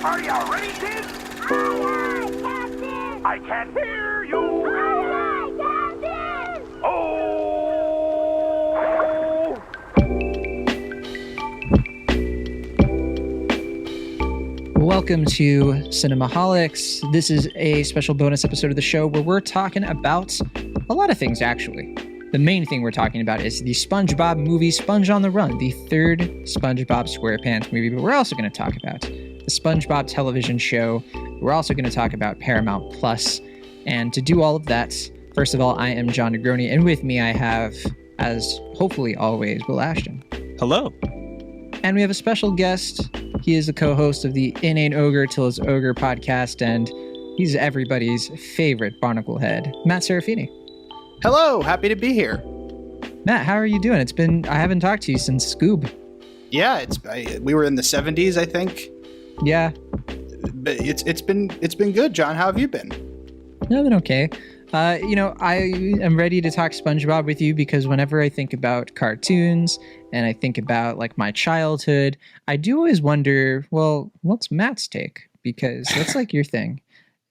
Are you ready, kids? Aye, aye, Captain! I can't hear you! Aye, aye, Captain! Oh! Welcome to Cinemaholics. This is a special bonus episode of the show where we're talking about a lot of things, actually. The main thing we're talking about is the SpongeBob movie, Sponge on the Run, the third SpongeBob SquarePants movie. But we're also going to talk about the SpongeBob television show. We're also going to talk about Paramount Plus. And to do all of that, first of all, I am John Negroni, and with me I have, as hopefully always, Will Ashton. Hello. And we have a special guest. He is the co-host of the It Ain't Ogre Till It's Ogre podcast, and he's everybody's favorite barnacle head, Matt Serafini. Hello, happy to be here. Matt, how are you doing? I haven't talked to you since Scoob. Yeah, we were in the 70s, I think. Yeah. But it's been good, John. How have you been? I've been okay. I am ready to talk SpongeBob with you because whenever I think about cartoons and I think about like my childhood, I do always wonder, well, what's Matt's take? Because that's like your thing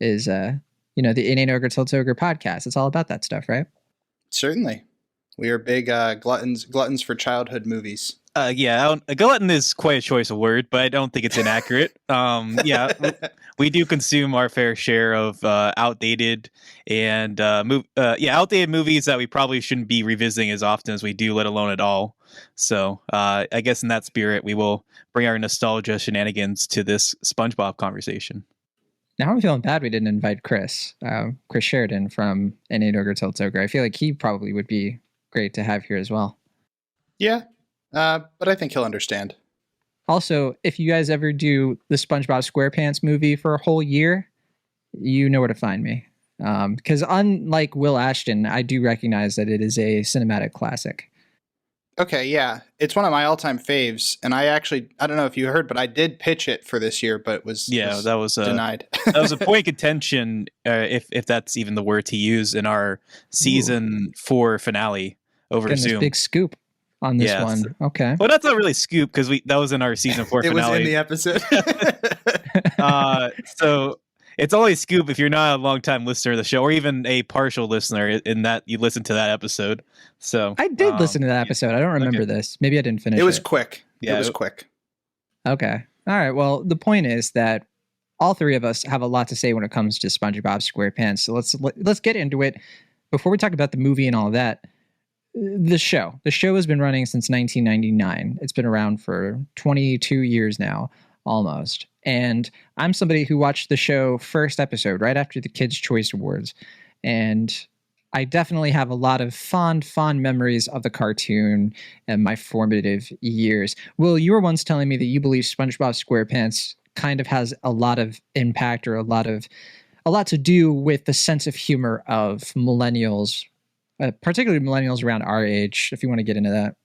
is, the It Ain't Ogre Till It's Ogre podcast. It's all about that stuff, right? Certainly. We are big gluttons for childhood movies. A glutton is quite a choice of word, but I don't think it's inaccurate. We do consume our fair share of outdated and outdated movies that we probably shouldn't be revisiting as often as we do, let alone at all. So I guess in that spirit, we will bring our nostalgia shenanigans to this SpongeBob conversation. Now I'm feeling bad we didn't invite Chris Sheridan from It Ain't Ogre Till It's Ogre. I feel like he probably would be great to have here as well. Yeah, but I think he'll understand. Also, if you guys ever do the SpongeBob SquarePants movie for a whole year, you know where to find me. Because unlike Will Ashton, I do recognize that it is a cinematic classic. Okay, yeah. It's one of my all-time faves, and I don't know if you heard, but I did pitch it for this year, but was denied. That was a point of contention, if that's even the word to use, in our season 4 finale over Zoom. Big scoop on this one. Okay. Well, that's not really scoop because that was in our season 4 finale. It was in the episode. So it's only a scoop if you're not a long-time listener of the show, or even a partial listener in that you listened to that episode. So I did listen to that episode. I don't remember this. Maybe I didn't finish it. It was quick. Yeah, it was quick. Okay. All right. Well, the point is that all three of us have a lot to say when it comes to SpongeBob SquarePants. So let's get into it. Before we talk about the movie and all that, the show has been running since 1999. It's been around for 22 years now, almost. And I'm somebody who watched the show first episode right after the Kids' Choice Awards. And I definitely have a lot of fond memories of the cartoon and my formative years. Will, you were once telling me that you believe SpongeBob SquarePants kind of has a lot of impact or a lot to do with the sense of humor of millennials, particularly millennials around our age, if you want to get into that.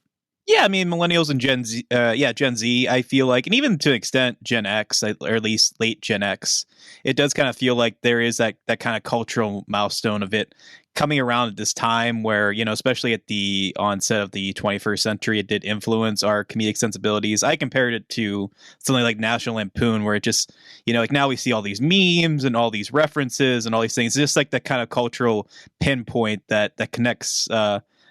Yeah, I mean, millennials and Gen Z, Gen Z, I feel like, and even to an extent, Gen X, or at least late Gen X, it does kind of feel like there is that kind of cultural milestone of it coming around at this time where, especially at the onset of the 21st century, it did influence our comedic sensibilities. I compared it to something like National Lampoon, where it just, like now we see all these memes and all these references and all these things, just like that kind of cultural pinpoint that connects,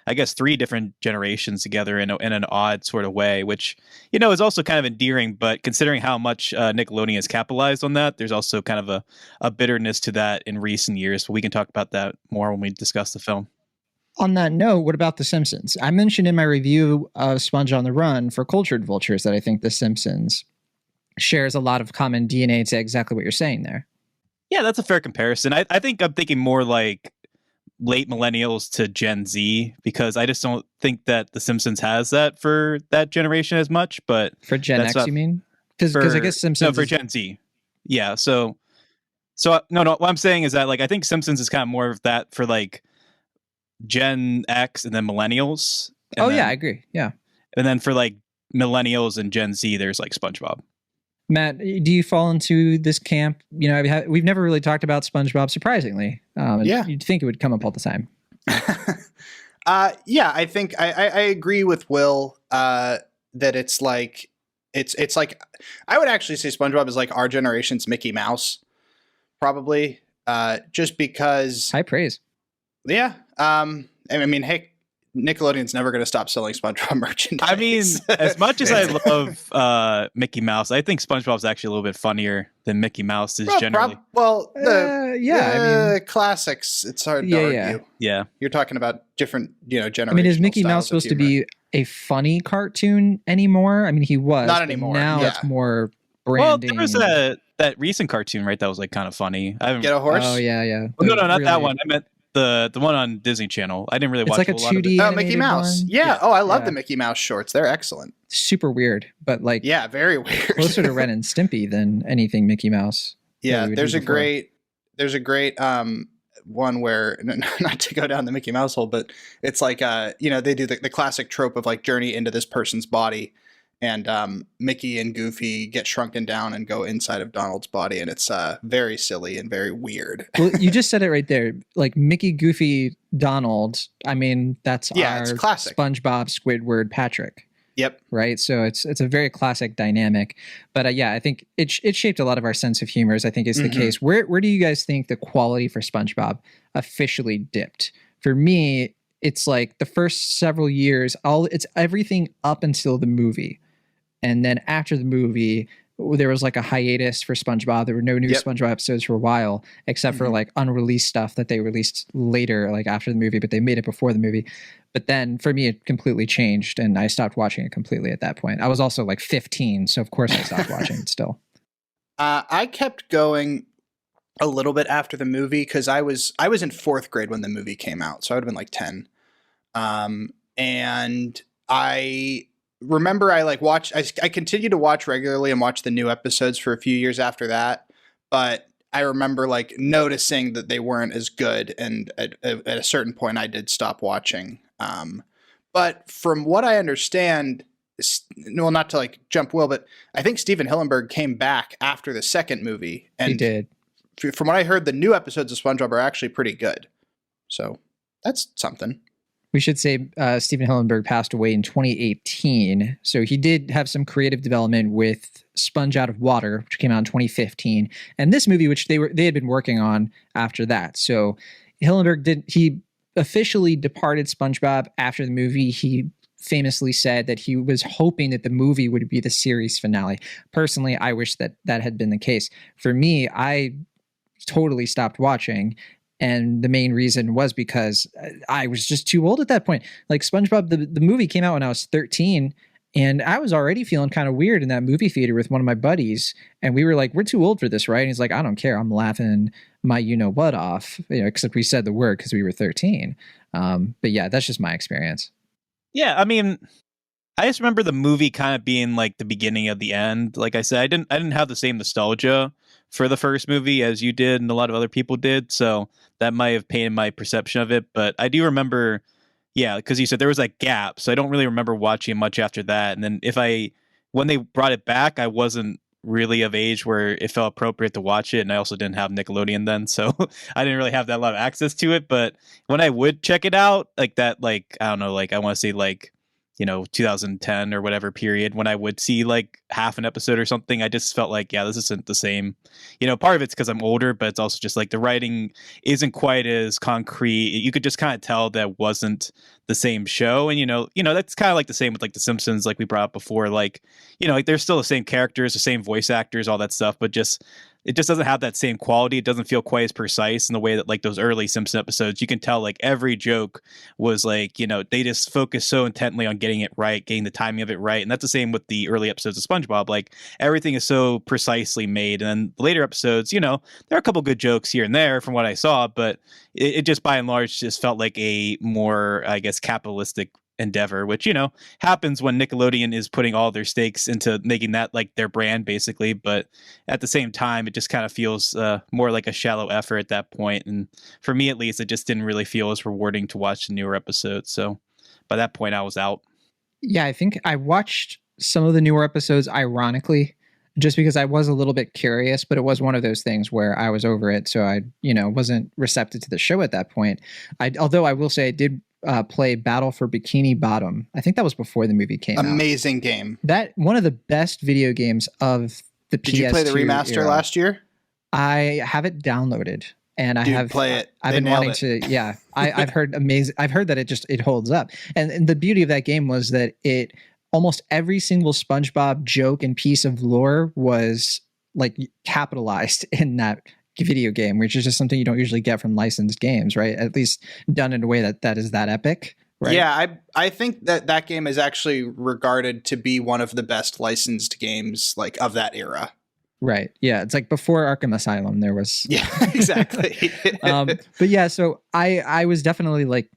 I guess, 3 different generations together in an odd sort of way, which, is also kind of endearing. But considering how much Nickelodeon has capitalized on that, there's also kind of a bitterness to that in recent years. But we can talk about that more when we discuss the film. On that note, what about The Simpsons? I mentioned in my review of Sponge on the Run for Cultured Vultures that I think The Simpsons shares a lot of common DNA to exactly what you're saying there. Yeah, that's a fair comparison. I think I'm thinking more like late millennials to Gen Z, because I just don't think that The Simpsons has that for that generation as much. But for Gen X, you mean? Because I guess Simpsons. No, for Gen Z. Yeah. So no. What I'm saying is that, like, I think Simpsons is kind of more of that for like Gen X and then millennials. Yeah, I agree. Yeah. And then for like millennials and Gen Z, there's like SpongeBob. Matt, do you fall into this camp? We've never really talked about SpongeBob, surprisingly. Yeah. You'd think it would come up all the time. I think I agree with Will that it's like it's like, I would actually say SpongeBob is like our generation's Mickey Mouse, probably, just because. High praise. Yeah. I mean, hey, Nickelodeon's never going to stop selling SpongeBob merchandise. I mean, as much as I love Mickey Mouse, I think SpongeBob's actually a little bit funnier than Mickey Mouse is generally. The classics, it's hard to argue. Yeah. You're talking about different, generations. I mean, is Mickey Mouse supposed to be a funny cartoon anymore? I mean, he was. Not anymore. Now it's more branding. Well, there was that recent cartoon, right? That was like kind of funny. Get a Horse? Oh, yeah. No, not really, that one. I meant the one on Disney Channel. I didn't really watch like a 2D. Oh, Mickey Mouse. One. Yeah. Oh, I love the Mickey Mouse shorts. They're excellent. Super weird, but like very weird. Closer to Ren and Stimpy than anything Mickey Mouse. Yeah, there's a great one where, not to go down the Mickey Mouse hole, but it's like they do the classic trope of like journey into this person's body, and Mickey and Goofy get shrunken down and go inside of Donald's body, and it's very silly and very weird. Well, you just said it right there. Like Mickey, Goofy, Donald. I mean, that's it's classic. SpongeBob, Squidward, Patrick. Yep. Right. So it's a very classic dynamic. But I think it shaped a lot of our sense of humor, as I think is the case. Where do you guys think the quality for SpongeBob officially dipped? For me, it's like the first several years, it's everything up until the movie. And then after the movie, there was like a hiatus for SpongeBob. There were no new SpongeBob episodes for a while, except for like unreleased stuff that they released later, like after the movie, but they made it before the movie. But then for me, it completely changed, and I stopped watching it completely at that point. I was also like 15, so of course I stopped watching it still. I kept going a little bit after the movie because I was in fourth grade when the movie came out, so I would have been like 10. And I remember I continued to watch regularly and watch the new episodes for a few years after that, but I remember like noticing that they weren't as good, and at a certain point I did stop watching. But from what I understand, well, not to like jump Will, but I think Stephen Hillenburg came back after the second movie, and he did. From what I heard, the new episodes of SpongeBob are actually pretty good, so that's something. We should say Stephen Hillenburg passed away in 2018. So he did have some creative development with Sponge Out of Water, which came out in 2015, and this movie, which they had been working on after that. So Hillenburg he officially departed SpongeBob after the movie. He famously said that he was hoping that the movie would be the series finale. Personally, I wish that had been the case. For me, I totally stopped watching. And the main reason was because I was just too old at that point. Like SpongeBob, the movie came out when I was 13, and I was already feeling kind of weird in that movie theater with one of my buddies. And we were like, we're too old for this, right? And he's like, I don't care. I'm laughing my you-know-what off, except we said the word because we were 13. But yeah, that's just my experience. Yeah, I mean, I just remember the movie kind of being like the beginning of the end. Like I said, I didn't have the same nostalgia for the first movie as you did and a lot of other people did. So that might have painted my perception of it. But I do remember, because you said there was that gap. So I don't really remember watching much after that. And then when they brought it back, I wasn't really of age where it felt appropriate to watch it. And I also didn't have Nickelodeon then. So I didn't really have that lot of access to it. But when I would check it out, like that, like, I don't know, like I want to say like, 2010 or whatever period, when I would see like half an episode or something, I just felt like, this isn't the same. Part of it's because I'm older, but it's also just like the writing isn't quite as concrete. You could just kind of tell that wasn't the same show. And, that's kind of like the same with like The Simpsons, like we brought up before, like, like they're still the same characters, the same voice actors, all that stuff, but it just doesn't have that same quality. It doesn't feel quite as precise in the way that like those early Simpson episodes, you can tell like every joke was like, they just focused so intently on getting it right, getting the timing of it right. And that's the same with the early episodes of SpongeBob. Like everything is so precisely made. And then the later episodes, there are a couple good jokes here and there from what I saw, but it just by and large just felt like a more, I guess, capitalistic endeavor, which happens when Nickelodeon is putting all their stakes into making that like their brand basically, but at the same time it just kind of feels more like a shallow effort at that point. And for me at least, it just didn't really feel as rewarding to watch the newer episodes. So by that point I was out. I think I watched some of the newer episodes ironically just because I was a little bit curious, but it was one of those things where I was over it, so I wasn't receptive to the show at that point. Although I will say I did play Battle for Bikini Bottom. I think that was before the movie came out. Amazing game. That one of the best video games of the PS2 Did you play the remaster era. last year? I have it downloaded, and I have play it. I've They been nailed wanting it. to. Yeah, I've heard amazing. I've heard that it holds up, and the beauty of that game was that it almost every single SpongeBob joke and piece of lore was like capitalized in that video game, which is just something you don't usually get from licensed games, right? At least done in a way that is that epic. Right? Yeah, I think that game is actually regarded to be one of the best licensed games like of that era. Right. Yeah. It's like before Arkham Asylum, there was. Yeah, exactly. But yeah, so I was definitely like,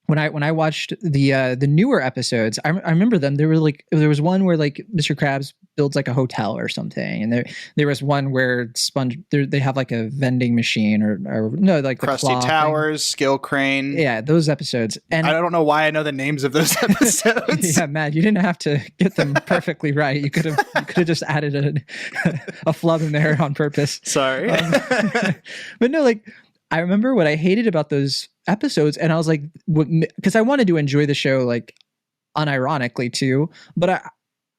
when I watched the newer episodes, I remember them. There was one where like Mr. Krabs builds like a hotel or something, and there was one where they have like a vending machine or no, like the Krusty Towers, Skill Crane. Yeah, those episodes. And I don't know why I know the names of those episodes. yeah, Matt, you didn't have to get them perfectly right. You could have just added a flub in there on purpose. Sorry. But no, like I remember what I hated about those episodes, and I was like, because I wanted to enjoy the show like unironically too, but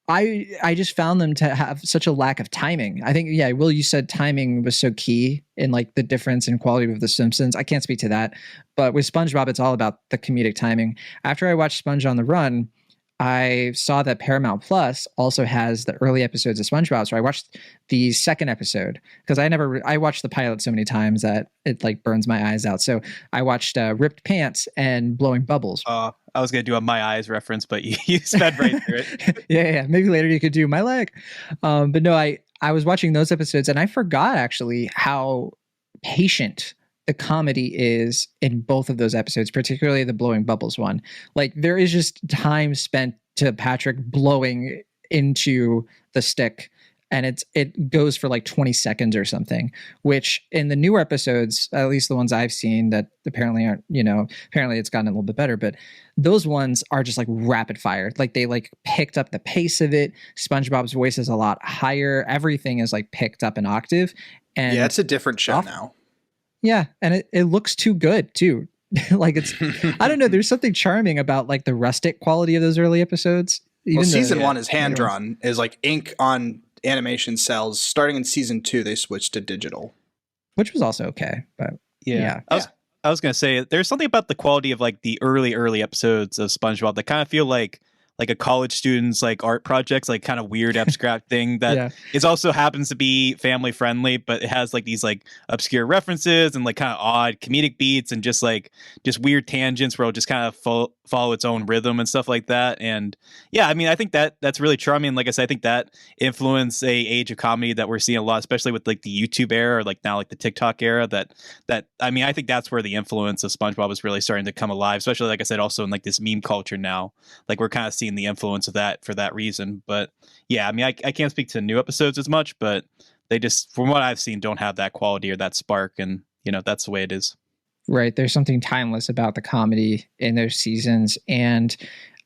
I just found them to have such a lack of timing. I think, yeah, Will, you said timing was so key in like the difference in quality of The Simpsons. I can't speak to that, but with SpongeBob, it's all about the comedic timing. After I watched Sponge on the Run, I saw that Paramount Plus also has the early episodes of SpongeBob. So I watched the second episode because I watched the pilot so many times that it like burns my eyes out. So I watched Ripped Pants and Blowing Bubbles. I was going to do a My Eyes reference, but you sped right through it. yeah. Maybe later you could do My Leg. But no, I was watching those episodes and I forgot actually how patient the comedy is in both of those episodes, particularly the Blowing Bubbles one. Like there is just time spent to Patrick blowing into the stick, and it goes for like 20 seconds or something, which in the newer episodes, at least the ones I've seen that apparently aren't, apparently it's gotten a little bit better, but those ones are just like rapid fire. Like they like picked up the pace of it. SpongeBob's voice is a lot higher. Everything is like picked up an octave. And yeah, it's a different show now. Yeah, and it looks too good too. Like it's, I don't know. There's something charming about like the rustic quality of those early episodes. Well, season 1 is hand drawn, is like ink on animation cells. Starting in season 2, they switched to digital, which was also okay. But yeah. I was gonna say there's something about the quality of like the early episodes of SpongeBob that kind of feel like a college student's like art projects, like kind of weird abstract thing that it also happens to be family friendly, but it has like these like obscure references and like kind of odd comedic beats and just weird tangents where it'll just kind of follow its own rhythm and stuff like that. And yeah, I mean, I think that's really charming. Like I said, I think that influenced a age of comedy that we're seeing a lot, especially with like the YouTube era or like now like the TikTok era. That I mean, I think that's where the influence of SpongeBob is really starting to come alive, especially like I said, also in like this meme culture now. Like we're kind of seeing the influence of that for that reason. But yeah, I mean, I can't speak to new episodes as much, but they just, from what I've seen, don't have that quality or that spark, and that's the way it is. Right. There's something timeless about the comedy in those seasons. And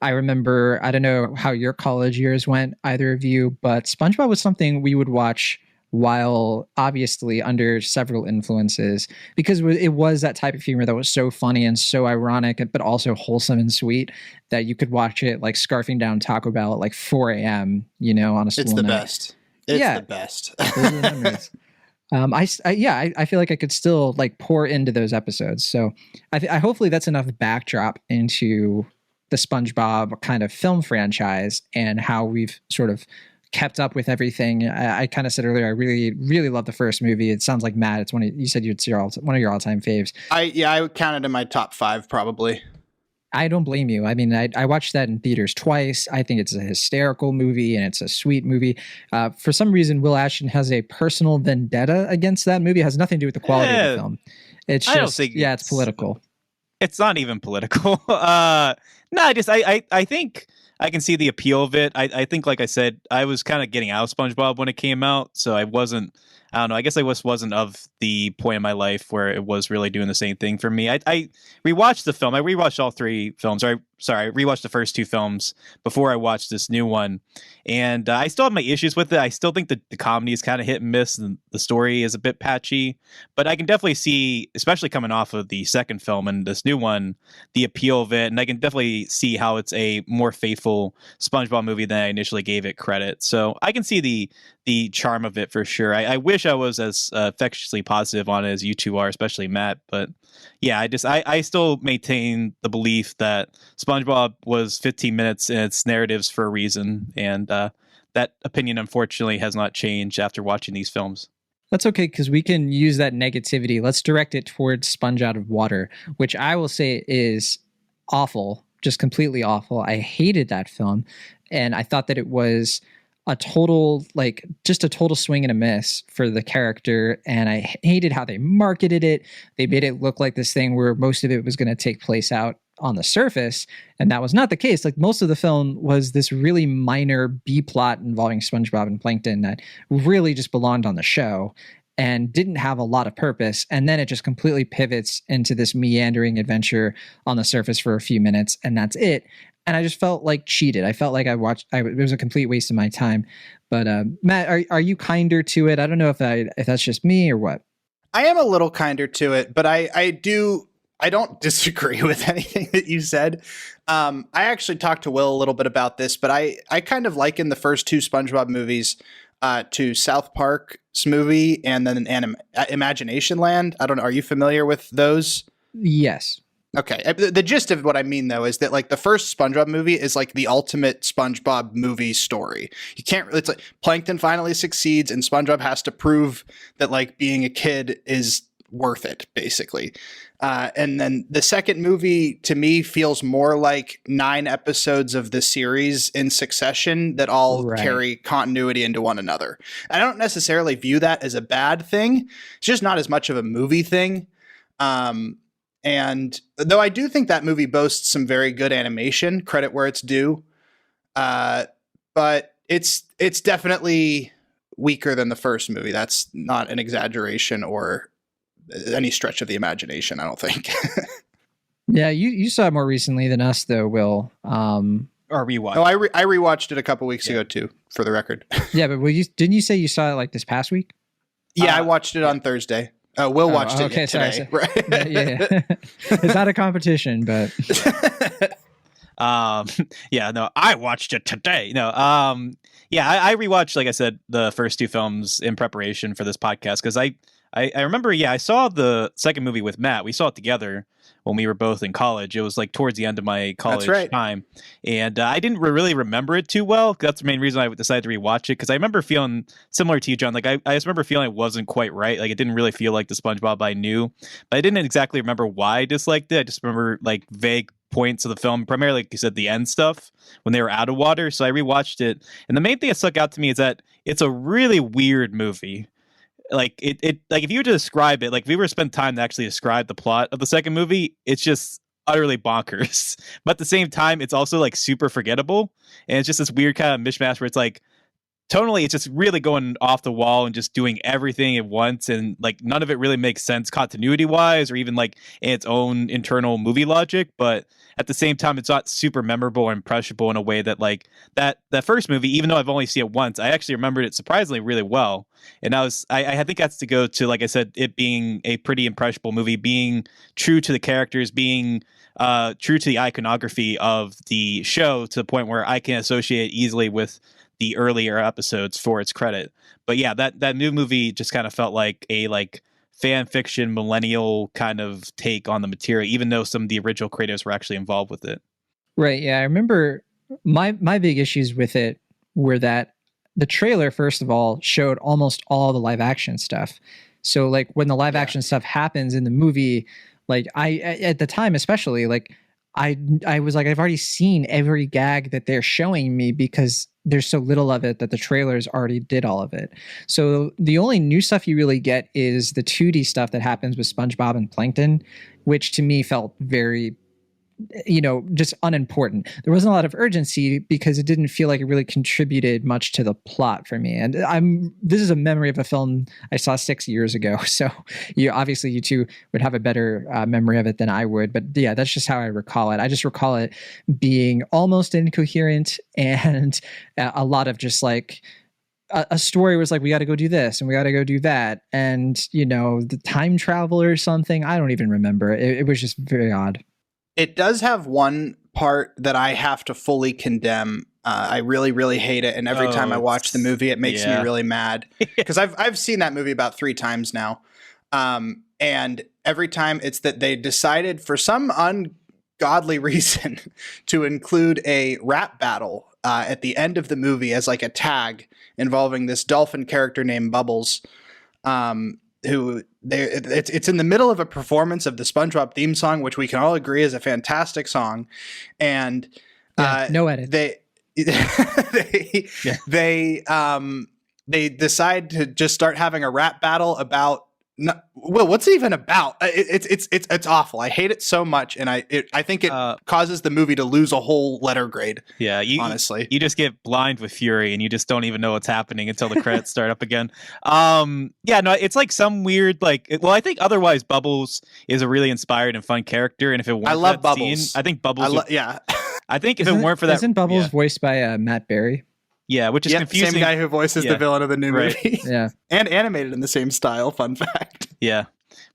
I remember, I don't know how your college years went, either of you, but SpongeBob was something we would watch while obviously under several influences, because it was that type of humor that was so funny and so ironic, but also wholesome and sweet that you could watch it like scarfing down Taco Bell at like 4 a.m., on a school night. It's the best. It's the best. Those are the memories. I feel like I could still like pour into those episodes. So I hopefully that's enough backdrop into the SpongeBob kind of film franchise and how we've sort of kept up with everything. I kind of said earlier, I really, really love the first movie. It sounds like Matt, it's you said it's one of your all-time faves. I would count it in my top 5 probably. I don't blame you. I mean, I watched that in theaters twice. I think it's a hysterical movie and it's a sweet movie. For some reason, Will Ashton has a personal vendetta against that movie. It has nothing to do with the quality of the film. It's just, it's political. It's not even political. I think I can see the appeal of it. I think, like I said, I was kind of getting out of SpongeBob when it came out, so I I don't know. I guess I wasn't of the point in my life where it was really doing the same thing for me. I rewatched the film. I rewatched all three films. I rewatched the first two films before I watched this new one. And I still have my issues with it. I still think that the comedy is kind of hit and miss, and the story is a bit patchy. But I can definitely see, especially coming off of the second film and this new one, the appeal of it. And I can definitely see how it's a more faithful SpongeBob movie than I initially gave it credit. So I can see the charm of it for sure. I wish I was as infectiously positive on it as you two are, especially Matt. But yeah, I still maintain the belief that SpongeBob was 15 minutes in its narratives for a reason. And that opinion, unfortunately, has not changed after watching these films. That's okay, because we can use that negativity. Let's direct it towards Sponge Out of Water, which I will say is awful, just completely awful. I hated that film, and I thought that it was a total swing and a miss for the character, and I hated how they marketed it. They made it look like this thing where most of it was going to take place out on the surface, and that was not the case. Like, most of the film was this really minor B plot involving SpongeBob and Plankton that really just belonged on the show and didn't have a lot of purpose. And then it just completely pivots into this meandering adventure on the surface for a few minutes, and that's it. And I just felt like cheated. I felt like it was a complete waste of my time. But Matt, are you kinder to it? I don't know if that's just me or what. I am a little kinder to it, but I don't disagree with anything that you said. I actually talked to Will a little bit about this, but I kind of liken the first two SpongeBob movies to South Park's movie and then Imagination Land. I don't know. Are you familiar with those? Yes. Okay. The gist of what I mean, though, is that like the first SpongeBob movie is like the ultimate SpongeBob movie story. You can't. It's like Plankton finally succeeds, and SpongeBob has to prove that like being a kid is worth it, basically. And then the second movie, to me, feels more like 9 episodes of the series in succession that all carry continuity into one another. I don't necessarily view that as a bad thing. It's just not as much of a movie thing. And though I do think that movie boasts some very good animation, credit where it's due, but it's definitely weaker than the first movie. That's not an exaggeration or any stretch of the imagination, I don't think. Yeah, you saw it more recently than us, though, Will. Or rewatched. No, I rewatched it a couple weeks ago too, for the record. Yeah, but didn't you say you saw it like this past week? Yeah, I watched it on Thursday. Will watched it today. Sorry. Right? Yeah. It's not a competition, but yeah, no, I watched it today. No, yeah, I rewatched, like I said, the first two films in preparation for this podcast because I remember, I saw the second movie with Matt. We saw it together when we were both in college. It was like towards the end of my college time. And I didn't really remember it too well. That's the main reason I decided to rewatch it. Because I remember feeling similar to you, John. Like I just remember feeling it wasn't quite right. Like it didn't really feel like the SpongeBob I knew. But I didn't exactly remember why I disliked it. I just remember like vague points of the film, primarily, like you said, the end stuff when they were out of water. So I rewatched it. And the main thing that stuck out to me is that it's a really weird movie. Like it like if you were to describe it, like if we were to spend time to actually describe the plot of the second movie, it's just utterly bonkers. But at the same time, it's also like super forgettable. And it's just this weird kind of mishmash where it's like tonally, it's just really going off the wall and just doing everything at once. And like none of it really makes sense continuity wise or even like in its own internal movie logic. But at the same time, it's not super memorable or impressionable in a way that like that first movie, even though I've only seen it once, I actually remembered it surprisingly really well. And I think that's to go to, like I said, it being a pretty impressionable movie, being true to the characters, being true to the iconography of the show to the point where I can associate it easily with the earlier episodes for its credit. But yeah, that new movie just kind of felt like a fan fiction millennial kind of take on the material, even though some of the original creators were actually involved with it. Right. Yeah. I remember my big issues with it were that the trailer, first of all, showed almost all the live action stuff. So like when the live action stuff happens in the movie, like I at the time, especially like I was like, I've already seen every gag that they're showing me because there's so little of it that the trailers already did all of it. So the only new stuff you really get is the 2D stuff that happens with SpongeBob and Plankton, which to me felt very just unimportant. There wasn't a lot of urgency because it didn't feel like it really contributed much to the plot for me. And this is a memory of a film I saw 6 years ago. So obviously you two would have a better memory of it than I would. But yeah, that's just how I recall it. I just recall it being almost incoherent and a lot of just like, a story was like, we got to go do this and we got to go do that. And, the time travel or something, I don't even remember. It was just very odd. It does have one part that I have to fully condemn. I really, really hate it. And every time I watch the movie, it makes me really mad because I've seen that movie about 3 times now. And every time it's that they decided for some ungodly reason to include a rap battle at the end of the movie as like a tag involving this dolphin character named Bubbles, it's in the middle of a performance of the SpongeBob theme song, which we can all agree is a fantastic song. And no edit. They decide to just start having a rap battle about what's it even about? It's awful. I hate it so much, and I think it causes the movie to lose a whole letter grade. Yeah, honestly, you just get blind with fury, and you just don't even know what's happening until the credits start up again. It's like some weird I think otherwise Bubbles is a really inspired and fun character, and if it weren't I love Bubbles. Scene, I think Bubbles. I think if it weren't for that, isn't Bubbles voiced by Matt Berry? Yeah, which is confusing. Same guy who voices the villain of the new movie. Yeah. And animated in the same style, fun fact. Yeah,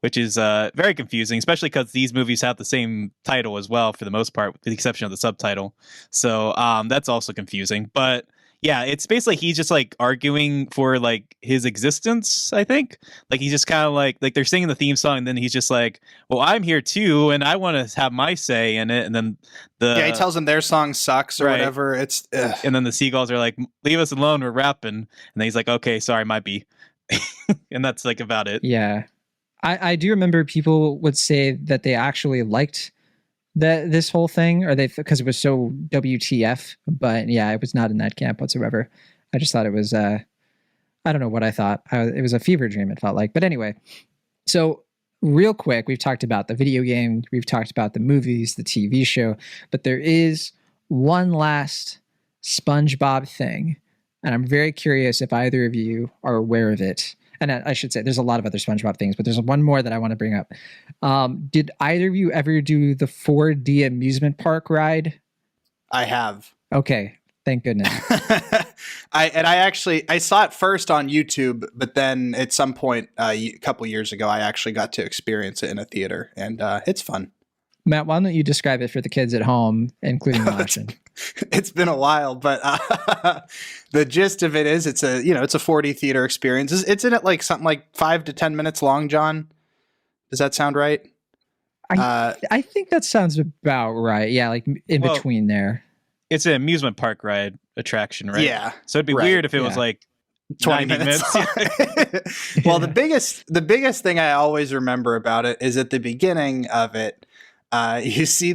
which is very confusing, especially because these movies have the same title as well for the most part, with the exception of the subtitle. So that's also confusing. But yeah, it's basically he's just like arguing for like his existence, I think. Like he's just kind of like they're singing the theme song, and then he's just like, well, I'm here too, and I want to have my say in it. And then he tells them their song sucks or whatever. It's and then the seagulls are like, leave us alone, we're rapping. And then he's like, okay, sorry, might be. And that's like about it. Yeah. I do remember people would say that they actually liked this whole thing, or because it was so WTF, but yeah, it was not in that camp whatsoever. I just thought it was I don't know what I thought. It was a fever dream, it felt like. But anyway, so real quick, we've talked about the video game, we've talked about the movies, the TV show, but there is one last SpongeBob thing, and I'm very curious if either of you are aware of it. And I should say, there's a lot of other SpongeBob things, but there's one more that I want to bring up. Did either of you ever do the 4D amusement park ride? I have. Okay, thank goodness. I saw it first on YouTube, but then at some point a couple years ago, I actually got to experience it in a theater, and it's fun. Matt, why don't you describe it for the kids at home, including Lawson? It's been a while, but the gist of it is it's a 4D theater experience. It's in it like something like 5 to 10 minutes long, John. Does that sound right? I think that sounds about right. Yeah, like in between there. It's an amusement park ride attraction, right? Yeah. So it'd be weird if it was like 20 minutes. Well, the biggest thing I always remember about it is at the beginning of it, you see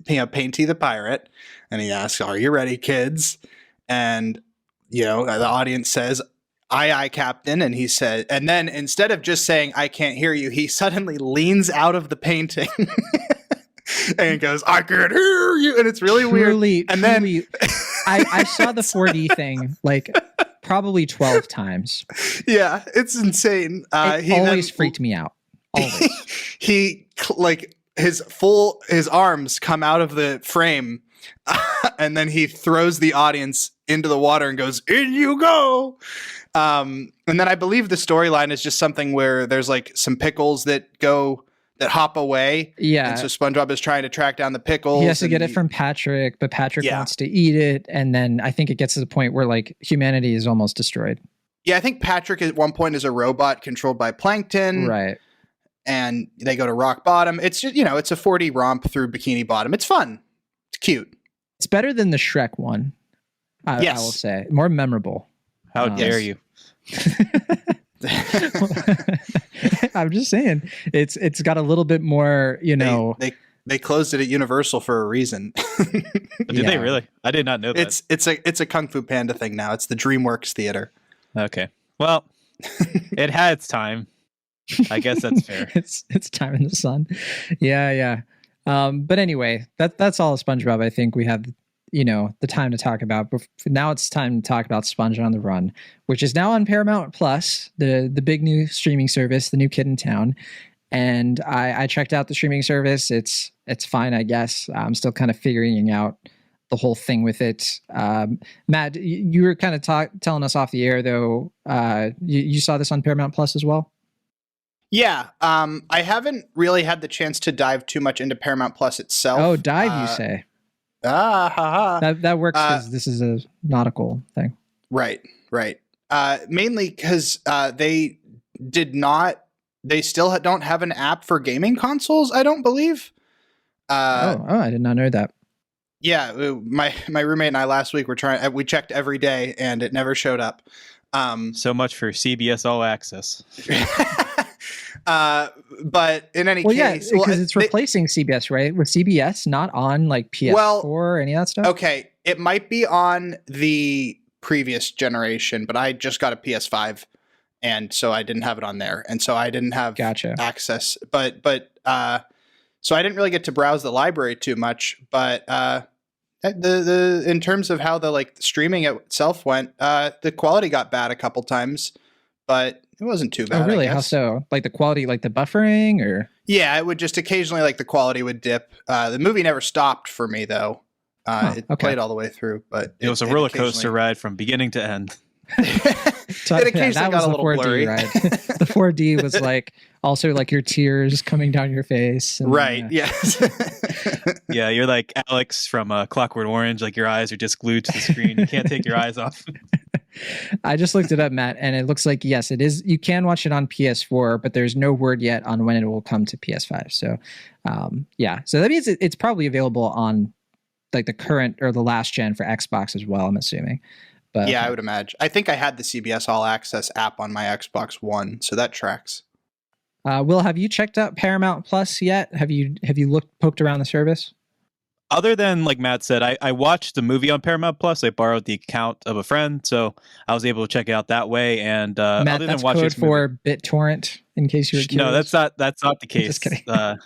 Painty the pirate, and he asks, "Are you ready, kids?" And the audience says, "Aye, Captain." And he said, and then instead of just saying, "I can't hear you," he suddenly leans out of the painting and goes, "I can't hear you," and it's really weird. And then I saw the 4D thing like probably 12 times. Yeah, it's insane. It always freaked me out. Always. He his arms come out of the frame, and then he throws the audience into the water and goes, "In you go." And then I believe the storyline is just something where there's like some pickles that hop away. Yeah. And so SpongeBob is trying to track down the pickles. He has to get it from Patrick, but Patrick wants to eat it. And then I think it gets to the point where like humanity is almost destroyed. Yeah, I think Patrick at one point is a robot controlled by plankton. Right. And they go to rock bottom. It's just, it's a 4D romp through Bikini Bottom. It's fun. It's cute. It's better than the Shrek one. I will say. More memorable. How dare you? I'm just saying. It's got a little bit more, They closed it at Universal for a reason. Did they really? I did not know that. It's a Kung Fu Panda thing now. It's the DreamWorks Theater. Okay. Well, it had its time. I guess that's fair. It's time in the sun. Yeah. But anyway, that's all SpongeBob. I think we have, the time to talk about. But now it's time to talk about Sponge on the Run, which is now on Paramount Plus, the big new streaming service, the new kid in town. And I checked out the streaming service. It's fine, I guess. I'm still kind of figuring out the whole thing with it. Matt, you were kind of telling us off the air, though. You saw this on Paramount Plus as well? Yeah. I haven't really had the chance to dive too much into Paramount Plus itself. Oh, dive, you say? That works because this is a nautical thing. Right. Mainly because they still don't have an app for gaming consoles, I don't believe. I did not know that. Yeah, my roommate and I last week we checked every day and it never showed up. So much for CBS All Access. But in any case, because it's replacing CBS, right? With CBS not on like PS4 or any of that stuff. Okay, it might be on the previous generation, but I just got a PS5, and so I didn't have it on there, and so I didn't have access. But so I didn't really get to browse the library too much. But the in terms of how the streaming itself went, the quality got bad a couple times, but it wasn't too bad. Oh, really? How so? Like the quality, like the buffering, or? Yeah, it would just occasionally the quality would dip. The movie never stopped for me though. It played all the way through, but it was a roller coaster ride from beginning to end. It occasionally got a little blurry. Right? The 4D was also your tears coming down your face. And, right. Yes. Yeah, you're like Alex from Clockwork Orange. Like your eyes are just glued to the screen. You can't take your eyes off. I just looked it up, Matt, and it looks like, yes, it is. You can watch it on PS4, but there's no word yet on when it will come to PS5. So, so that means it's probably available on the current or the last gen for Xbox as well, I'm assuming. But yeah, I would imagine. I think I had the CBS All Access app on my Xbox One, so that tracks. Will, have you checked out Paramount Plus yet? Have you poked around the service? Other than, like Matt said, I watched the movie on Paramount Plus. I borrowed the account of a friend, so I was able to check it out that way. And Matt, other that's than watching code for BitTorrent, in case you were curious. No, that's not the case. Just kidding.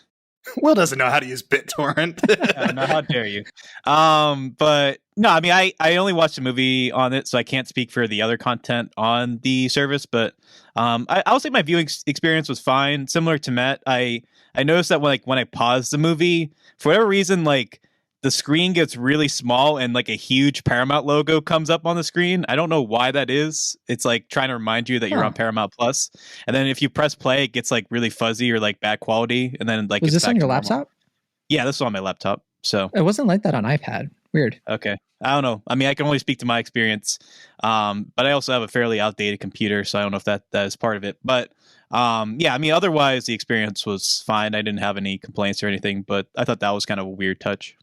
Will doesn't know how to use BitTorrent. No, how dare you? But no, I mean, I only watched the movie on it, so I can't speak for the other content on the service. But I'll say my viewing experience was fine. Similar to Matt, I noticed that when I paused the movie, for whatever reason, the screen gets really small and a huge Paramount logo comes up on the screen. I don't know why that is. It's trying to remind you that you're on Paramount Plus. And then if you press play, it gets really fuzzy or bad quality. And then was this on your laptop? Yeah, this was on my laptop. So it wasn't like that on iPad. Weird. Okay. I don't know. I mean, I can only speak to my experience. But I also have a fairly outdated computer, so I don't know if that is part of it. But yeah, I mean, otherwise the experience was fine. I didn't have any complaints or anything, but I thought that was kind of a weird touch.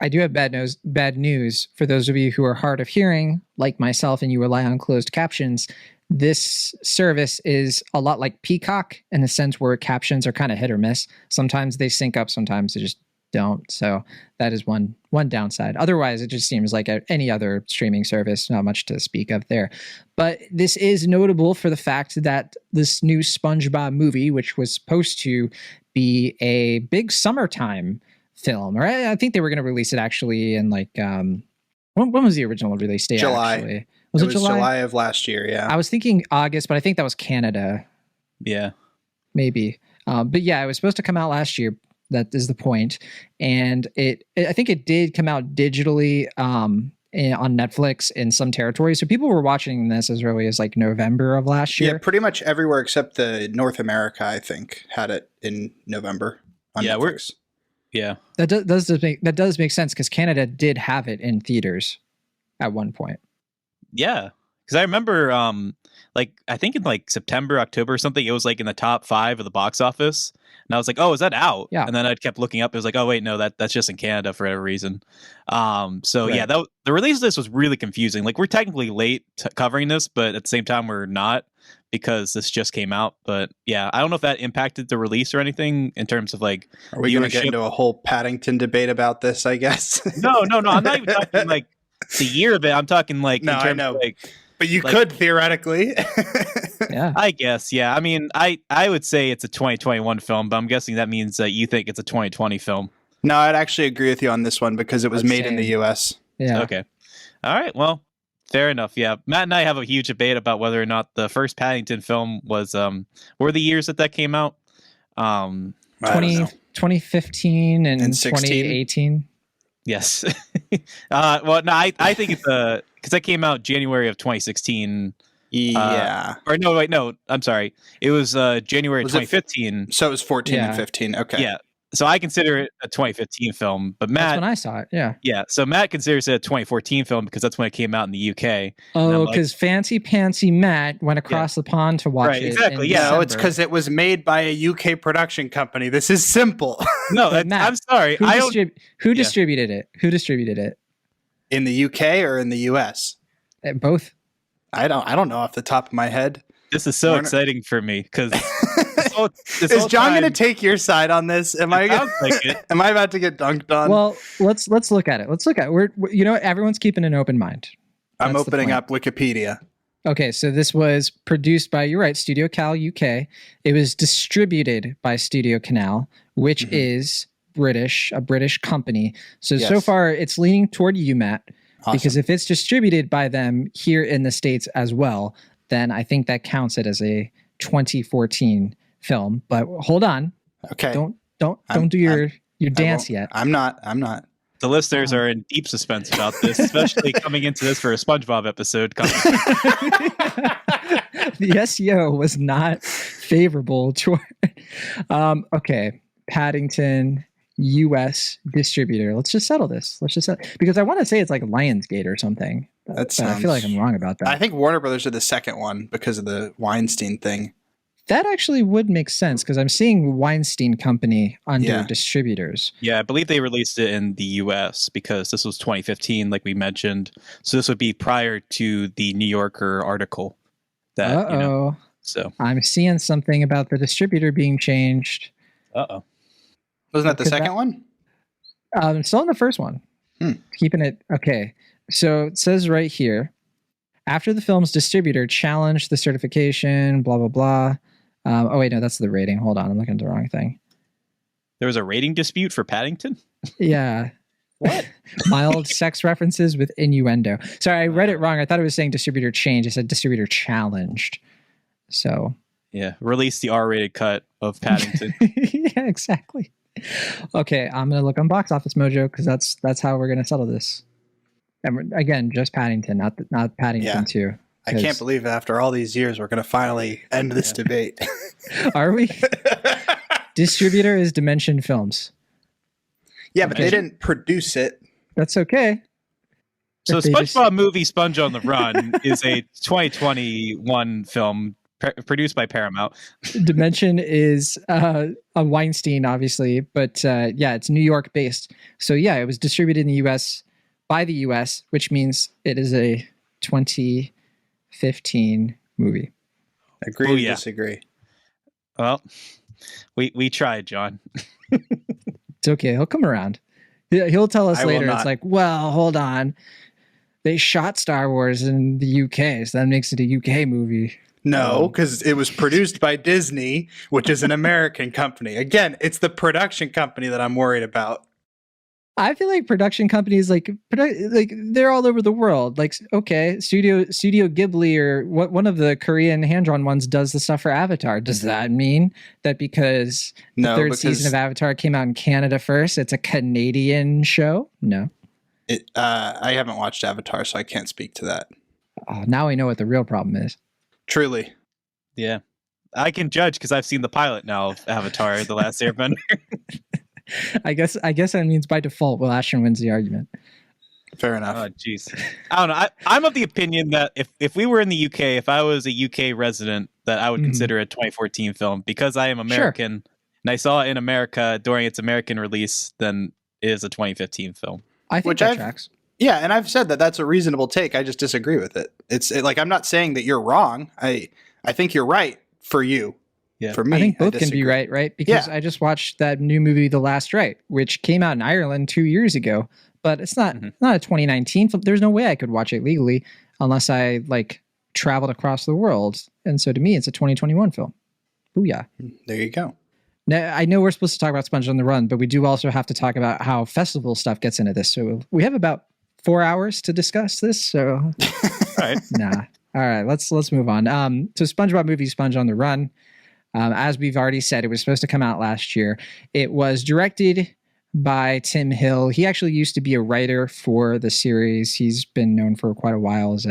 I do have bad news for those of you who are hard of hearing, like myself, and you rely on closed captions. This service is a lot like Peacock in the sense where captions are kind of hit or miss. Sometimes they sync up, sometimes they just don't. So that is one downside. Otherwise, it just seems like any other streaming service, not much to speak of there. But this is notable for the fact that this new SpongeBob movie, which was supposed to be a big summertime film, or I think they were going to release it actually in when was the original release date? July. Actually? Was it July? July of last year? Yeah, I was thinking August, but I think that was Canada. Yeah, maybe. But yeah, it was supposed to come out last year. That is the point. And I think it did come out digitally on Netflix in some territories. So people were watching this as early as November of last year. Yeah, pretty much everywhere except the North America, I think, had it in November on Netflix. Yeah, that does make sense because Canada did have it in theaters at one point. Yeah, because I remember, I think in September, October or something, it was in the top 5 of the box office, and I was like, "Oh, is that out?" Yeah. And then I kept looking up. It was like, "Oh, wait, no, that's just in Canada for whatever reason." So right. Yeah, the release of this was really confusing. We're technically late covering this, but at the same time, we're not, because this just came out. But yeah, I don't know if that impacted the release or anything in terms of Are we going to get into a whole Paddington debate about this? I guess. No. I'm not even talking the year of it. I'm talking no, in terms I know. of but you could theoretically. Yeah, I guess. Yeah. I mean, I would say it's a 2021 film, but I'm guessing that means that you think it's a 2020 film. No, I'd actually agree with you on this one because it was made in the Same. U.S. Yeah. Okay. All right. Well, fair enough. Yeah. Matt and I have a huge debate about whether or not the first Paddington film was, what were the years that came out? I don't know. 2015 and 16? 2018. Yes. Well, no, I think it's because that came out January of 2016. Yeah. Or no, wait, no, I'm sorry. It was January Was it 2015. So it was 14 Yeah. and 15. Okay. Yeah. So I consider it a 2015 film, but That's Matt, when I saw it. Yeah. yeah. So Matt considers it a 2014 film because that's when it came out in the UK. Oh, like- because Fancy Pantsy Matt went across the pond to watch Right, it. exactly, in yeah. No, it's December. because it was made by a UK production company. This is simple. No, But Matt, I'm sorry. Who, I don't. who Yeah. distributed it? Who distributed it? In the UK or in the US? Both. I don't know off the top of my head. This is so Warner- exciting for me because Is John going to take your side on this? Am I sounds like it. am I about to get dunked on? Well, let's look at it. Let's look at it. We're you know what? Everyone's keeping an open mind. I'm That's the opening point. up Wikipedia. Okay, so this was produced by, you're right, Studio Cal UK. It was distributed by Studio Canal, which is a British company. So Yes. far it's leaning toward UMAT Awesome. because if it's distributed by them here in the States as well, then I think that counts it as a 2014 film. But hold on, Okay. don't do your I dance won't- yet. I'm not. The listeners are in deep suspense about this, especially coming into this for a SpongeBob episode. Coming. The SEO was not favorable toward. Okay, Paddington U.S. distributor. Let's just settle this. Because I want to say it's like Lionsgate or something. That But I feel like sounds- I'm wrong about that. I think Warner Brothers are the second one because of the Weinstein thing. That actually would make sense because I'm seeing Weinstein Company under Yeah. distributors. Yeah, I believe they released it in the US because this was 2015, like we mentioned. So this would be prior to the New Yorker article. That, so, I'm seeing something about the distributor being changed. uh-oh. Wasn't that the Could second that- one? Still in the first one. Keeping it okay. So it says right here, after the film's distributor challenged the certification, blah blah blah. Oh wait, no, that's the rating. Hold on, I'm looking at the wrong thing. There was a rating dispute for Paddington? Yeah. What? Mild sex references with innuendo. Sorry, I read it wrong. I thought it was saying distributor changed. It said distributor challenged. So Yeah, release the R-rated cut of Paddington. yeah, exactly. Okay, I'm gonna look on Box Office Mojo because that's how we're gonna settle this. And again, just Paddington, not Paddington Yeah. 2. I can't believe after all these years we're going to finally end this debate. Are we? Distributor is Dimension Films. Yeah, but Okay. they didn't produce it. That's okay. So If they just- SpongeBob movie Sponge on the Run is a 2021 film produced by Paramount. Dimension is a Weinstein, obviously, but yeah, it's New York based. So yeah, it was distributed in the U.S. by the U.S., which means it is a 2015 movie. Agree Oh, or yeah. disagree? Well, we tried, John. It's okay. He'll come around. He'll tell us I will later. It's not. like, well, hold on. They shot Star Wars in the UK, so that makes it a UK movie. No, because it was produced by Disney, which is an American company. Again, it's the production company that I'm worried about. I feel like production companies like they're all over the world. Like, okay, Studio Ghibli or one of the Korean hand-drawn ones does the stuff for Avatar. Does that mean that because the No, third because season of Avatar came out in Canada first, it's a Canadian show? No. I haven't watched Avatar, so I can't speak to that. Oh, now we know what the real problem is. Truly. Yeah. I can judge because I've seen the pilot now of Avatar, The Last Airbender. I guess that means by default, Will Ashton wins the argument. Fair enough. Oh, jeez. I don't know. I'm of the opinion that if we were in the UK, if I was a UK resident, that I would Mhm. consider a 2014 film because I am American and I saw it in America during its American release, then it is a 2015 film. I think Which that I've- tracks. Yeah, and I've said that that's a reasonable take. I just disagree with it. Like I'm not saying that you're wrong. I think you're right for you. Yeah. For me, I think both can be disagree. right? Because Yeah. I just watched that new movie, The Last Right, which came out in Ireland 2 years ago, but it's not not a 2019 film. There's no way I could watch it legally unless I like traveled across the world. And so to me, it's a 2021 film. Booyah. There you go. Now, I know we're supposed to talk about Sponge on the Run, but we do also have to talk about how festival stuff gets into this. So we have about 4 hours to discuss this. So, All right. nah. All right, let's move on. So SpongeBob movie, Sponge on the Run. As we've already said, it was supposed to come out last year. It was directed by Tim Hill. He actually used to be a writer for the series. He's been known for quite a while as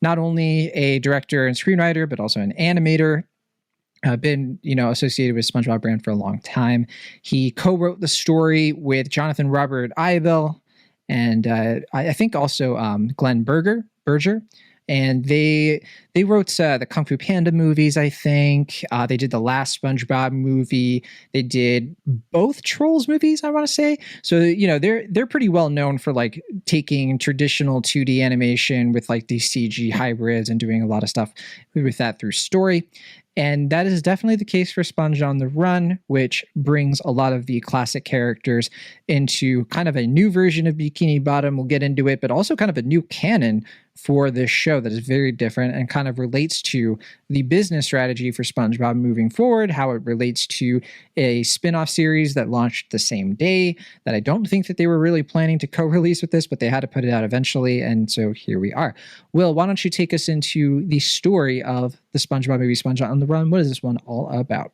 not only a director and screenwriter, but also an animator. Been associated with SpongeBob brand for a long time. He co-wrote the story with Jonathan Robert Aibel and I think also Glenn Berger. And they wrote the Kung Fu Panda movies, I think. They did the last SpongeBob movie. They did both Trolls movies, I want to say. So, they're pretty well known for like taking traditional 2D animation with like these CG hybrids and doing a lot of stuff with that through story. And that is definitely the case for Sponge on the Run, which brings a lot of the classic characters into kind of a new version of Bikini Bottom. We'll get into it, but also kind of a new canon for this show that is very different and kind of relates to the business strategy for SpongeBob moving forward, how it relates to a spin-off series that launched the same day that I don't think that they were really planning to co-release with this, but they had to put it out eventually. And so here we are. Will, why don't you take us into the story of the SpongeBob movie, Sponge on the Run? What is this one all about?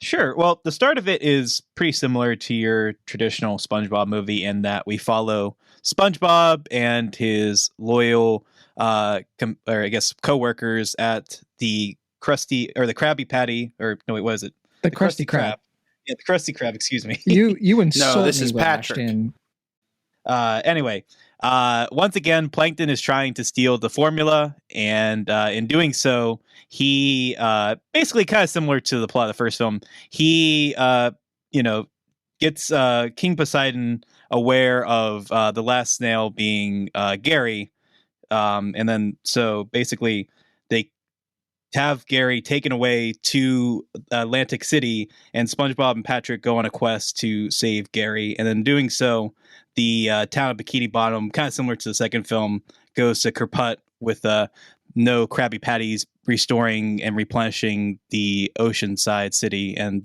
Sure. Well, the start of it is pretty similar to your traditional SpongeBob movie in that we follow SpongeBob and his loyal, co-workers at the Krabby Patty, or no, wait, what is it? The Krusty Krab. Yeah, the Krusty Krab. Excuse me. You insult No, this me, is Will Patrick. Ashton. Anyway, once again, Plankton is trying to steal the formula, and in doing so, he basically kind of similar to the plot of the first film. He gets King Poseidon aware of the last snail being Gary, and then so basically they have Gary taken away to Atlantic City, and SpongeBob and Patrick go on a quest to save Gary, and in doing so, the town of Bikini Bottom, kind of similar to the second film, goes to kaput with no Krabby Patties, restoring and replenishing the oceanside city. And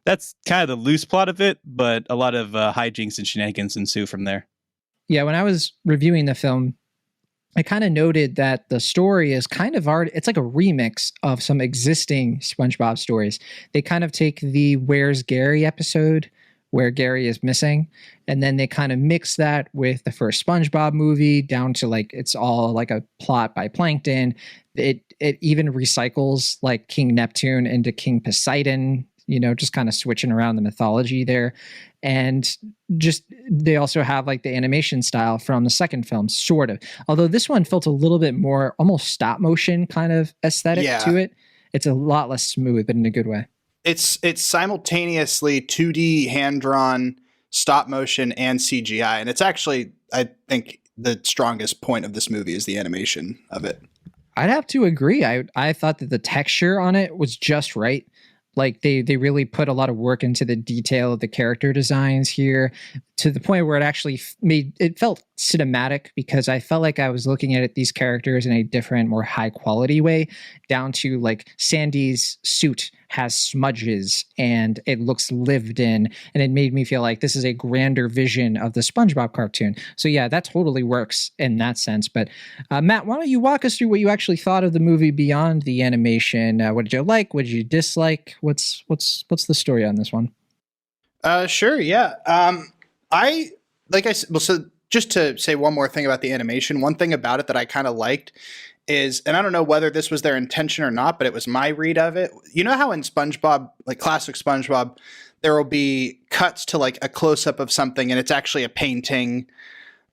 that's kind of the loose plot of it, but a lot of hijinks and shenanigans ensue from there. Yeah, when I was reviewing the film, I kind of noted that the story is kind of it's like a remix of some existing SpongeBob stories. They kind of take the Where's Gary episode where Gary is missing, and then they kind of mix that with the first SpongeBob movie down to like it's all like a plot by Plankton. It even recycles like King Neptune into King Poseidon, just kind of switching around the mythology there. And just they also have like the animation style from the second film, sort of. Although this one felt a little bit more almost stop motion kind of aesthetic to it. It's a lot less smooth, but in a good way. It's simultaneously 2D hand-drawn, stop motion, and CGI. And it's actually, I think, the strongest point of this movie is the animation of it. I'd have to agree. I thought that the texture on it was just right. Like they really put a lot of work into the detail of the character designs here to the point where it actually it felt cinematic, because I felt like I was looking at these characters in a different, more high quality way, down to like Sandy's suit has smudges and it looks lived in, and it made me feel like this is a grander vision of the SpongeBob cartoon. So yeah, that totally works in that sense. But Matt, why don't you walk us through what you actually thought of the movie beyond the animation? What did you like? What did you dislike? What's the story on this one? Sure, yeah. So just to say one more thing about the animation, one thing about it that I kind of liked is, and I don't know whether this was their intention or not, but it was my read of it. You know how in SpongeBob, like classic SpongeBob, there will be cuts to like a close-up of something and it's actually a painting,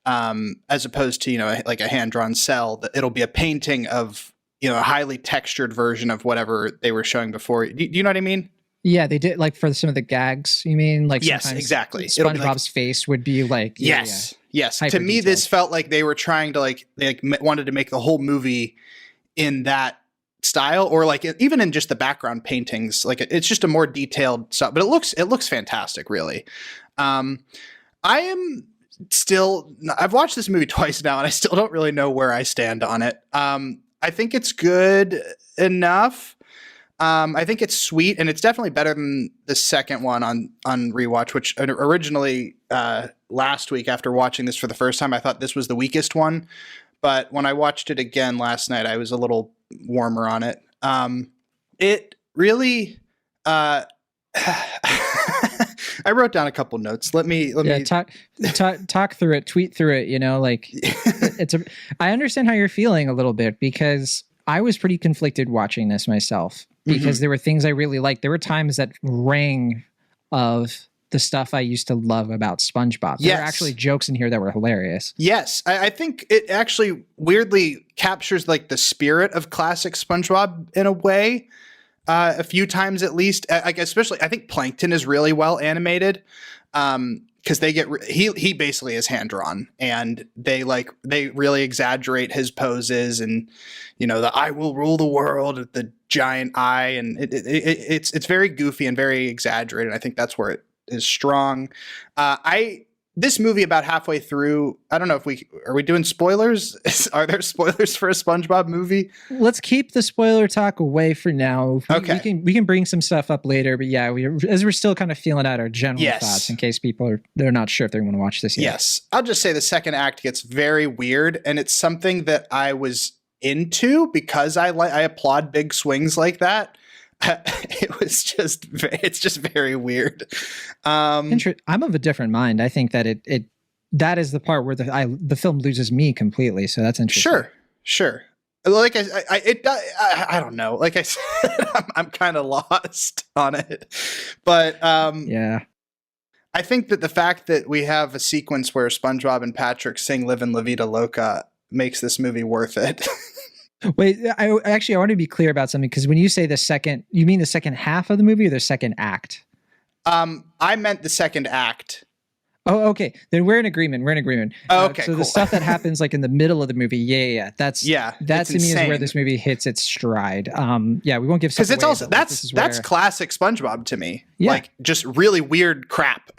as opposed to, like a hand-drawn cell. It'll be a painting of, a highly textured version of whatever they were showing before. Do you know what I mean? Yeah, they did, like for some of the gags, you mean? Like yes, exactly. SpongeBob's face would be like... Yes. To me, detailed. this felt like they were trying to they wanted to make the whole movie in that style, or like even in just the background paintings. Like it's just a more detailed stuff, but it looks fantastic, really. I've watched this movie twice now, and I still don't really know where I stand on it. I think it's good enough. I think it's sweet, and it's definitely better than the second one on rewatch, which originally last week after watching this for the first time, I thought this was the weakest one. But when I watched it again last night, I was a little warmer on it. It really... I wrote down a couple notes. Let me talk through it, tweet through it, like I understand how you're feeling a little bit, because I was pretty conflicted watching this myself, because there were things I really liked. There were times that rang of the stuff I used to love about SpongeBob. There were actually jokes in here that were hilarious. Yes. I think it actually weirdly captures like the spirit of classic SpongeBob in a way. A few times at least, especially I think Plankton is really well animated, because he basically is hand drawn, and they really exaggerate his poses, and the "I will rule the world" with the giant eye, and it's very goofy and very exaggerated. I think that's where it is strong. This movie, about halfway through, I don't know if are we doing spoilers? Are there spoilers for a SpongeBob movie? Let's keep the spoiler talk away for now. Okay. We can bring some stuff up later, but yeah, we're still kind of feeling out our general thoughts in case they're not sure if they want to watch this yet. Yes. I'll just say the second act gets very weird, and it's something that I was into because I applaud big swings like that. It's just very weird. I'm of a different mind. I think that that is the part where the film loses me completely. So that's interesting. Sure. Like I don't know. Like I said, I'm kind of lost on it, but yeah. I think that the fact that we have a sequence where SpongeBob and Patrick sing "Livin' La Vida Loca" makes this movie worth it. Wait, I want to be clear about something, because when you say you mean the second half of the movie or the second act? I meant the second act. Oh, okay. Then we're in agreement. Oh, okay. So cool. The stuff that happens like in the middle of the movie, that to me is where this movie hits its stride. We won't give stuff away, because it's also that's classic SpongeBob to me. Yeah. Like just really weird crap.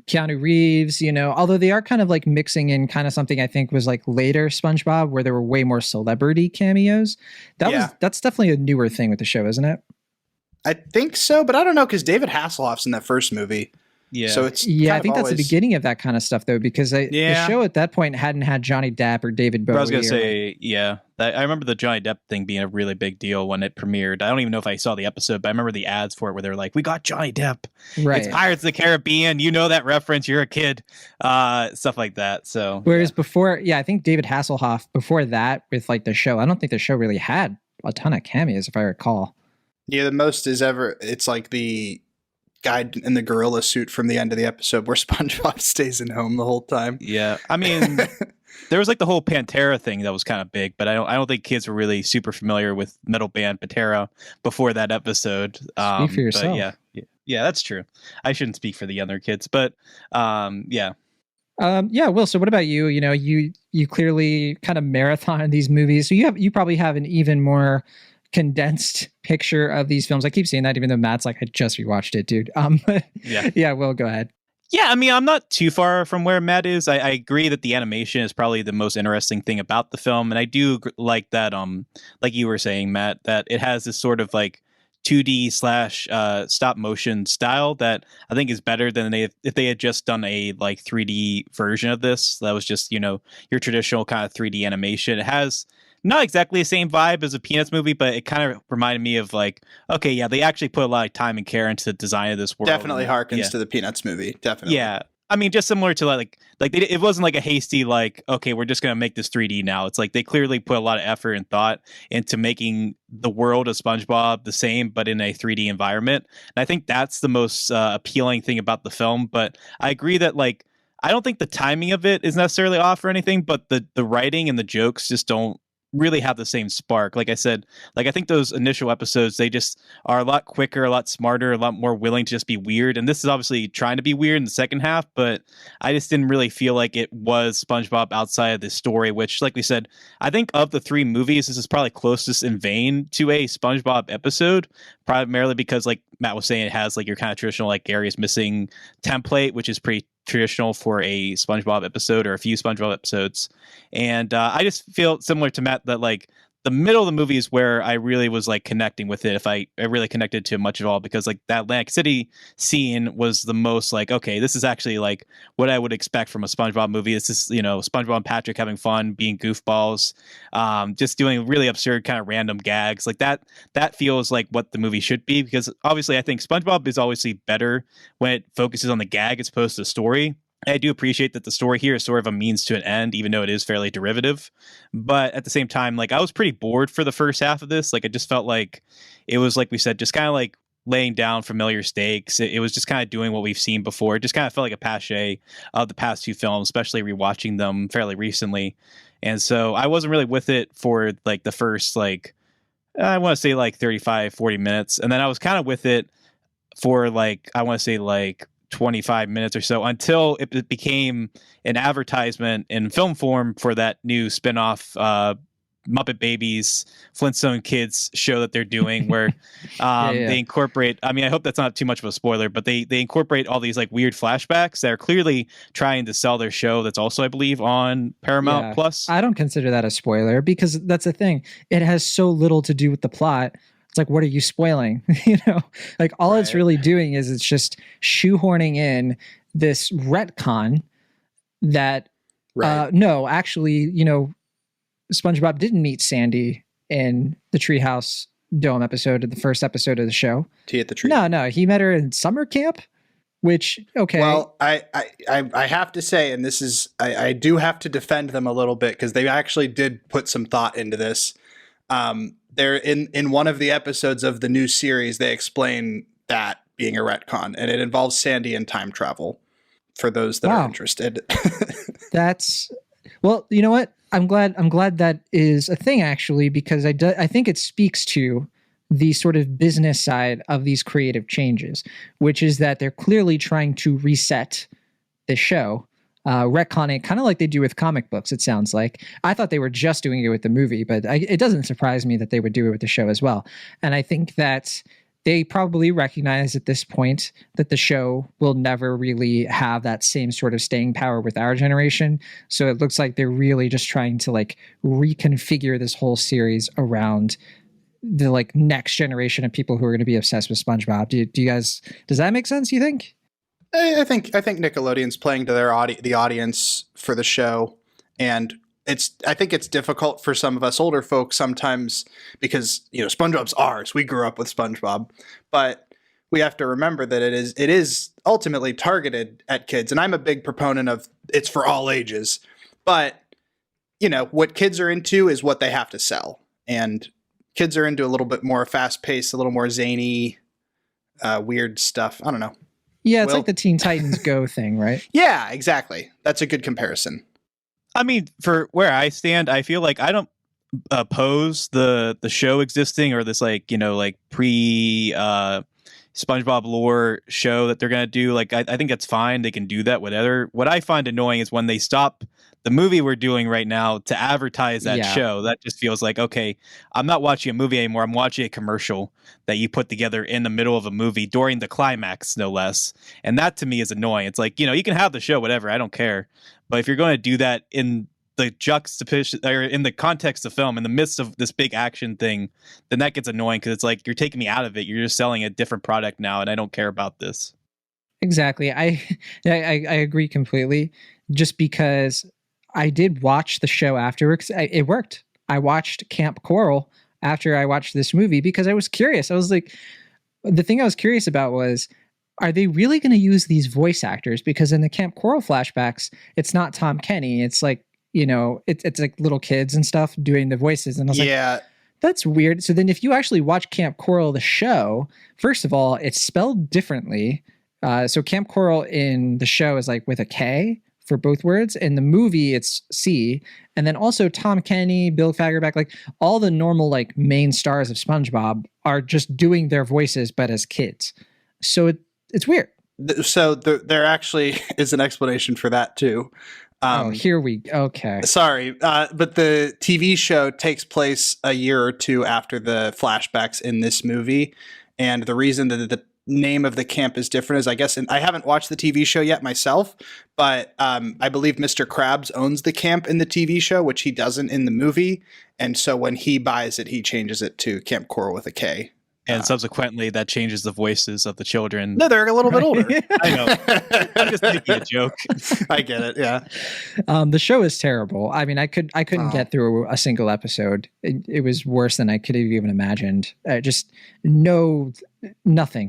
Keanu Reeves, although they are kind of like mixing in kind of something I think was like later SpongeBob, where there were way more celebrity cameos. That's definitely a newer thing with the show, isn't it? I think so, but I don't know, because David Hasselhoff's in that first movie. Yeah. So it's I think that's the beginning of that kind of stuff, though, because the show at that point hadn't had Johnny Depp or David Bowie. I was going to say, I remember the Johnny Depp thing being a really big deal when it premiered. I don't even know if I saw the episode, but I remember the ads for it where they were like, "We got Johnny Depp. Right. It's Pirates of the Caribbean. You know that reference. You're a kid." Stuff like that. So whereas before, I think David Hasselhoff before that with like the show, I don't think the show really had a ton of cameos, if I recall. Yeah, the most is ever. It's like the guy in the gorilla suit from the end of the episode where SpongeBob stays in home the whole time. Yeah, I mean, there was like the whole Pantera thing that was kind of big, but I don't think kids were really super familiar with metal band Pantera before that episode. Speak for yourself. Yeah, that's true. I shouldn't speak for the younger kids, but yeah. Will, so what about you? You clearly kind of marathon those movies, so you probably have an even more condensed picture of these films. I keep saying that, even though Matt's like, I just rewatched it, dude. Will, go ahead. Yeah, I mean, I'm not too far from where Matt is. I agree that the animation is probably the most interesting thing about the film, and I do like that. Like you were saying, Matt, that it has this sort of like 2D / stop motion style that I think is better than if they had just done a like 3D version of this. That was just your traditional kind of 3D animation. It has not exactly the same vibe as a Peanuts movie, but it kind of reminded me of like, okay, yeah, they actually put a lot of time and care into the design of this world. Definitely harkens to the Peanuts movie. Definitely. Yeah. I mean, just similar to it wasn't like a hasty, like, okay, we're just going to make this 3D now. It's like they clearly put a lot of effort and thought into making the world of SpongeBob the same, but in a 3D environment. And I think that's the most appealing thing about the film. But I agree that like, I don't think the timing of it is necessarily off or anything, but the writing and the jokes just don't really have the same spark. Like I said, like I think those initial episodes, they just are a lot quicker, a lot smarter, a lot more willing to just be weird. And this is obviously trying to be weird in the second half, but I just didn't really feel like it was SpongeBob outside of this story, which, like we said, I think of the three movies, this is probably closest in vein to a SpongeBob episode, primarily because, like Matt was saying, it has like your kind of traditional like Gary is missing template, which is pretty traditional for a SpongeBob episode or a few SpongeBob episodes. And I just feel similar to Matt that like the middle of the movie is where I really was like connecting with it. If I really connected to much at all, because like that Atlantic City scene was the most like, okay, this is actually like what I would expect from a SpongeBob movie. This is, you know, SpongeBob and Patrick having fun, being goofballs, just doing really absurd kind of random gags like that. That feels like what the movie should be, because obviously I think SpongeBob is obviously better when it focuses on the gag as opposed to the story. I do appreciate that the story here is sort of a means to an end, even though it is fairly derivative. But at the same time, like I was pretty bored for the first half of this. Like it just felt like it was, like we said, just kind of like laying down familiar stakes. It was just kind of doing what we've seen before. It just kind of felt like a passe of the past two films, especially rewatching them fairly recently. And so I wasn't really with it for like the first, like, I want to say like 35, 40 minutes. And then I was kind of with it for like, I want to say like 25 minutes or so, until it became an advertisement in film form for that new spinoff Muppet Babies Flintstone Kids show that they're doing, where they incorporate, I mean, I hope that's not too much of a spoiler, but they incorporate all these like weird flashbacks that are clearly trying to sell their show that's also, I believe, on Paramount Plus. I don't consider that a spoiler, because that's the thing. It has so little to do with the plot. It's like, what are you spoiling? You know, like all it's really doing is it's just shoehorning in this retcon that, no, actually, you know, SpongeBob didn't meet Sandy in the Treehouse Dome episode of the first episode of the show. Tea at the Tree. No, he met her in summer camp, which, okay. Well, I have to say, and this is, I do have to defend them a little bit, because they actually did put some thought into this. They're in one of the episodes of the new series, they explain that being a retcon, and it involves Sandy and time travel, for those that are interested. That's, well, you know what? I'm glad that is a thing, actually, because I think it speaks to the sort of business side of these creative changes, which is that they're clearly trying to reset the show, retconning, kind of like they do with comic books, it sounds like. I thought they were just doing it with the movie, but it doesn't surprise me that they would do it with the show as well. And I think that they probably recognize at this point that the show will never really have that same sort of staying power with our generation. So it looks like they're really just trying to like reconfigure this whole series around the like next generation of people who are going to be obsessed with SpongeBob. Do you guys, does that make sense, you think? I think Nickelodeon's playing to the audience for the show, and I think it's difficult for some of us older folks sometimes, because, you know, SpongeBob's ours. We grew up with SpongeBob, but we have to remember that it is ultimately targeted at kids. And I'm a big proponent of it's for all ages, but you know, what kids are into is what they have to sell. And kids are into a little bit more fast paced, a little more zany, weird stuff. I don't know. Yeah. It's like the Teen Titans Go thing, right? Yeah, exactly. That's a good comparison. I mean, for where I stand, I feel like I don't oppose the show existing, or this like, you know, like pre SpongeBob lore show that they're gonna do. Like I think that's fine. They can do that. Whatever. What I find annoying is when they stop the movie we're doing right now to advertise that show. That just feels like, okay, I'm not watching a movie anymore. I'm watching a commercial that you put together in the middle of a movie during the climax, no less. And that to me is annoying. It's like, you know, you can have the show, whatever. I don't care. But if you're going to do that in the juxtaposition, or in the context of film, in the midst of this big action thing, then that gets annoying, because it's like you're taking me out of it. You're just selling a different product now, and I don't care about this. Exactly. I agree completely. Just because I did watch the show afterwards, it worked. I watched Camp Coral after I watched this movie because I was curious. I was like, the thing I was curious about was, are they really going to use these voice actors? Because in the Camp Coral flashbacks, it's not Tom Kenny. It's like, you know, it's like little kids and stuff doing the voices. And I was like, that's weird. So then if you actually watch Camp Coral, the show, first of all, it's spelled differently. So Camp Coral in the show is like with a K for both words. In the movie, it's C. And then also Tom Kenny, Bill Fagerbakke, like all the normal like main stars of SpongeBob are just doing their voices, but as kids. So it's weird. So there actually is an explanation for that too. Okay. Sorry, but the TV show takes place a year or two after the flashbacks in this movie, and the reason that name of the camp is different is, I guess, and I haven't watched the TV show yet myself, but I believe Mr. Krabs owns the camp in the TV show, which he doesn't in the movie. And so when he buys it, he changes it to Camp Coral with a K. And subsequently, that changes the voices of the children. No, they're a little bit older. I know. I'm just making a joke. I get it. Yeah. The show is terrible. I mean, I couldn't get through a single episode. It was worse than I could have even imagined. Just nothing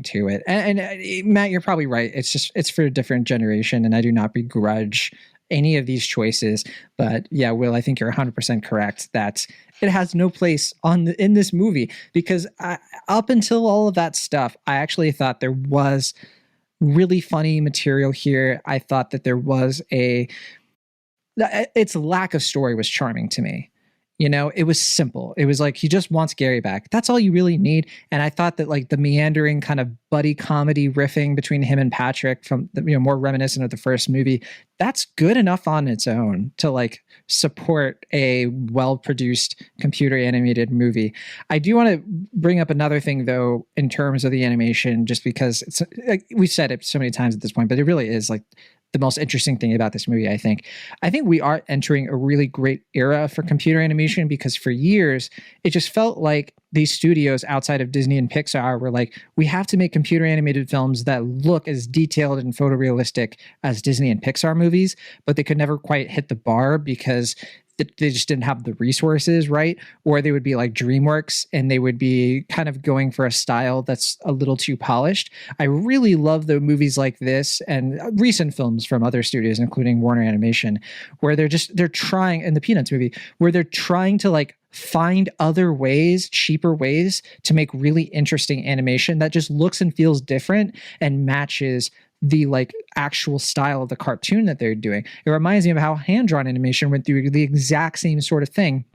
to it. And Matt, you're probably right. It's for a different generation, and I do not begrudge any of these choices. But yeah, Will, I think you're 100% correct that it has no place in this movie, because up until all of that stuff, I actually thought there was really funny material here. I thought that there was its lack of story was charming to me. You know, it was simple. It was like, he just wants Gary back. That's all you really need. And I thought that like the meandering kind of buddy comedy riffing between him and Patrick from the, more reminiscent of the first movie, that's good enough on its own to like support a well-produced computer animated movie. I do want to bring up another thing though, in terms of the animation, just because it's like, we've said it so many times at this point, but it really is like the most interesting thing about this movie, I think. I think we are entering a really great era for computer animation, because for years, it just felt like these studios outside of Disney and Pixar were like, we have to make computer animated films that look as detailed and photorealistic as Disney and Pixar movies, but they could never quite hit the bar because they just didn't have the resources, right? Or they would be like DreamWorks and they would be kind of going for a style that's a little too polished. I really love the movies like this and recent films from other studios, including Warner Animation, where they're trying, in the Peanuts movie, where they're trying to like find other ways, cheaper ways to make really interesting animation that just looks and feels different and matches the like actual style of the cartoon that they're doing. It reminds me of how hand-drawn animation went through the exact same sort of thing,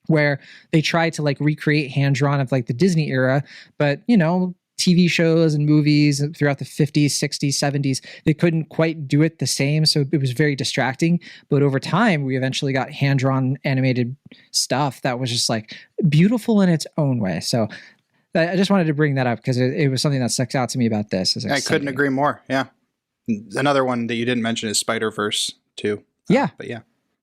where they tried to like recreate hand-drawn of like the Disney era, but TV shows and movies throughout the 50s, 60s, 70s, they couldn't quite do it the same. So it was very distracting. But over time, we eventually got hand-drawn animated stuff that was just like beautiful in its own way. So I just wanted to bring that up because it was something that stuck out to me about this. I couldn't agree more. Yeah. Another one that you didn't mention is Spider-Verse too. Yeah. But yeah,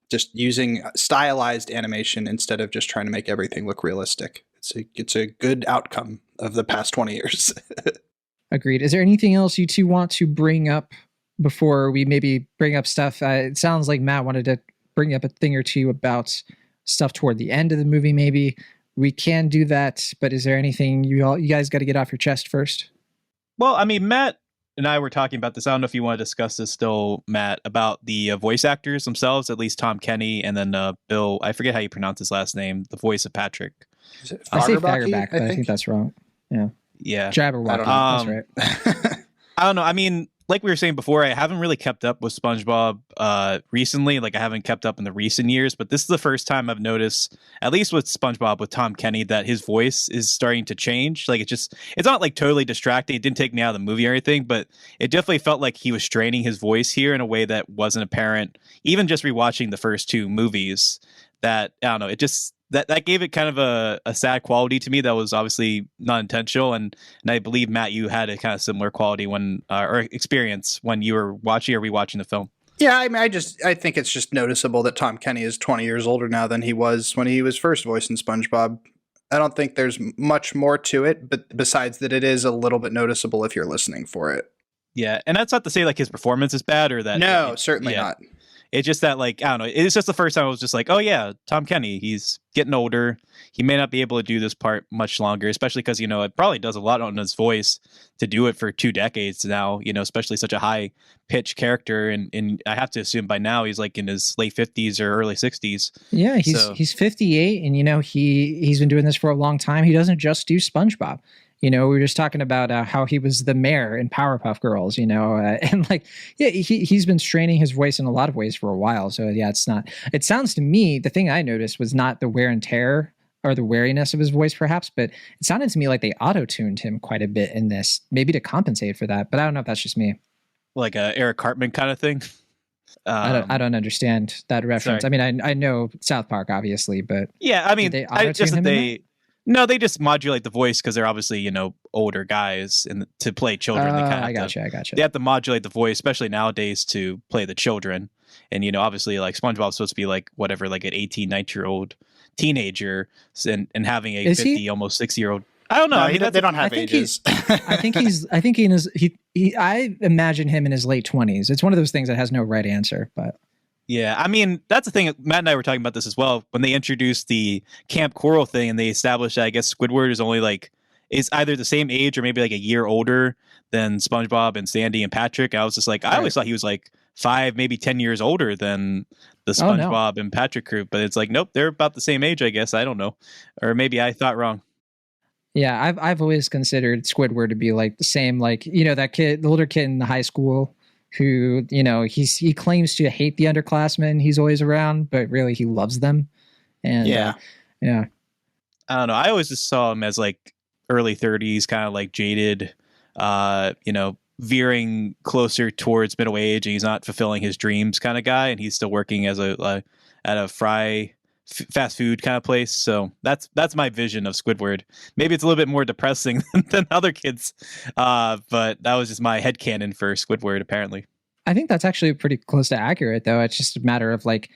just using stylized animation instead of just trying to make everything look realistic. It's a good outcome of the past 20 years. Agreed. Is there anything else you two want to bring up before we maybe bring up stuff? It sounds like Matt wanted to bring up a thing or two about stuff toward the end of the movie, maybe. We can do that, but is there anything you guys got to get off your chest first? Well, I mean, Matt and I were talking about this. I don't know if you want to discuss this still, Matt, about the voice actors themselves, at least Tom Kenny and then Bill, I forget how you pronounce his last name, the voice of Patrick. I say Fagerbakke, but I think that's wrong. Yeah. Yeah. Jabberwocky. That's right. I don't know. I mean, like we were saying before, I haven't really kept up with SpongeBob recently. Like I haven't kept up in the recent years, but this is the first time I've noticed, at least with SpongeBob, with Tom Kenny, that his voice is starting to change. Like it's not like totally distracting. It didn't take me out of the movie or anything, but it definitely felt like he was straining his voice here in a way that wasn't apparent, even just rewatching the first two movies. That, I don't know, it just, that gave it kind of a sad quality to me that was obviously not intentional. And I believe, Matt, you had a kind of similar quality when or experience when you were watching or rewatching the film. Yeah, I mean, I think it's just noticeable that Tom Kenny is 20 years older now than he was when he was first voicing SpongeBob. I don't think there's much more to it, but besides that, it is a little bit noticeable if you're listening for it. Yeah, and that's not to say like his performance is bad or that. No, certainly not. It's just that, like, I don't know. It's just the first time I was just like, oh, yeah, Tom Kenny, he's getting older. He may not be able to do this part much longer, especially because, it probably does a lot on his voice to do it for 2 decades now, especially such a high pitched character. And I have to assume by now he's like in his late 50s or early 60s. Yeah, he's 58 and, he's been doing this for a long time. He doesn't just do SpongeBob. We were just talking about how he was the mayor in Powerpuff Girls, and like, yeah, he's been straining his voice in a lot of ways for a while. So yeah, it sounds to me, the thing I noticed was not the wear and tear or the wariness of his voice perhaps, but it sounded to me like they auto-tuned him quite a bit in this, maybe to compensate for that. But I don't know if that's just me. Like a Eric Cartman kind of thing. I don't understand that reference. Sorry. I mean, I know South Park obviously, but yeah, I mean, did they auto-tune him in that? No, they just modulate the voice because they're obviously, older guys and to play children. They kind of I gotcha. they have to modulate the voice, especially nowadays, to play the children. And, obviously like SpongeBob's supposed to be like whatever, like an 18, 19-year-old teenager and having a Is 50, he? almost 60-year-old. I don't know. No, I mean, they don't have I think ages. I imagine him in his late 20s. It's one of those things that has no right answer, but yeah, I mean, that's the thing. Matt and I were talking about this as well. When they introduced the Camp Coral thing and they established that I guess Squidward is either the same age or maybe like a year older than SpongeBob and Sandy and Patrick. I was just like, I always thought he was like 5, maybe 10 years older than the SpongeBob and Patrick group. But it's like, nope, they're about the same age, I guess. I don't know. Or maybe I thought wrong. yeah, I've always considered Squidward to be like the same, like, that kid, the older kid in the high school who, he claims to hate the underclassmen he's always around, but really he loves them. And Yeah. yeah. I don't know. I always just saw him as like early 30s, kind of like jaded, veering closer towards middle age, and he's not fulfilling his dreams kind of guy, and he's still working as at a fast food kind of place. So that's my vision of Squidward. Maybe it's a little bit more depressing than other kids, but that was just my headcanon for Squidward, apparently. I think that's actually pretty close to accurate, though. It's just a matter of like,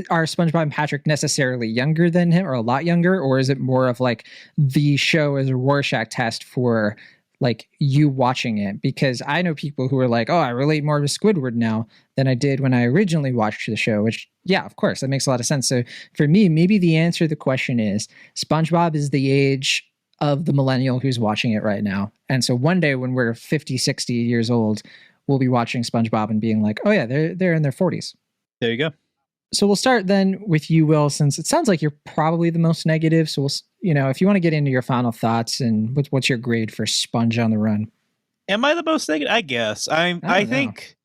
are SpongeBob and Patrick necessarily younger than him, or a lot younger, or is it more of like the show is a Rorschach test for like you watching it? Because I know people who are like, oh, I relate more to Squidward now than I did when I originally watched the show, which, yeah, of course, that makes a lot of sense. So for me, maybe the answer to the question is SpongeBob is the age of the millennial who's watching it right now. And so one day when we're 50, 60 years old, we'll be watching SpongeBob and being like, oh yeah, they're in their 40s. There you go. So we'll start then with you, Will, since it sounds like you're probably the most negative. So if you want to get into your final thoughts and what's your grade for Sponge on the Run? Am I the most negative? I guess. I think,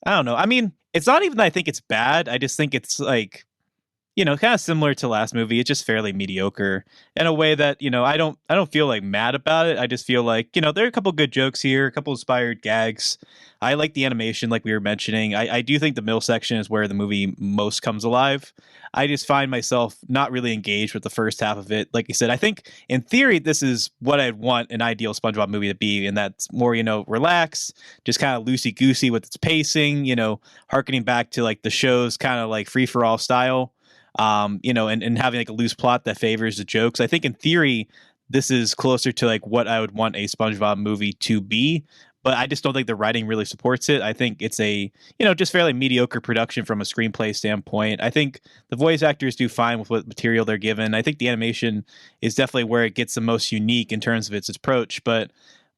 I don't know. I mean, it's not even that I think it's bad. I just think it's like, kind of similar to last movie. It's just fairly mediocre in a way that, I don't feel like mad about it. I just feel like, there are a couple good jokes here, a couple inspired gags. I like the animation, like we were mentioning. I do think the middle section is where the movie most comes alive. I just find myself not really engaged with the first half of it. Like I said, I think in theory, this is what I'd want an ideal SpongeBob movie to be. And that's more, relaxed, just kind of loosey goosey with its pacing, harkening back to like the show's kind of like free for all style. And having like a loose plot that favors the jokes. I think in theory, this is closer to like what I would want a SpongeBob movie to be, but I just don't think the writing really supports it. I think it's a, just fairly mediocre production from a screenplay standpoint. I think the voice actors do fine with what material they're given. I think the animation is definitely where it gets the most unique in terms of its approach, but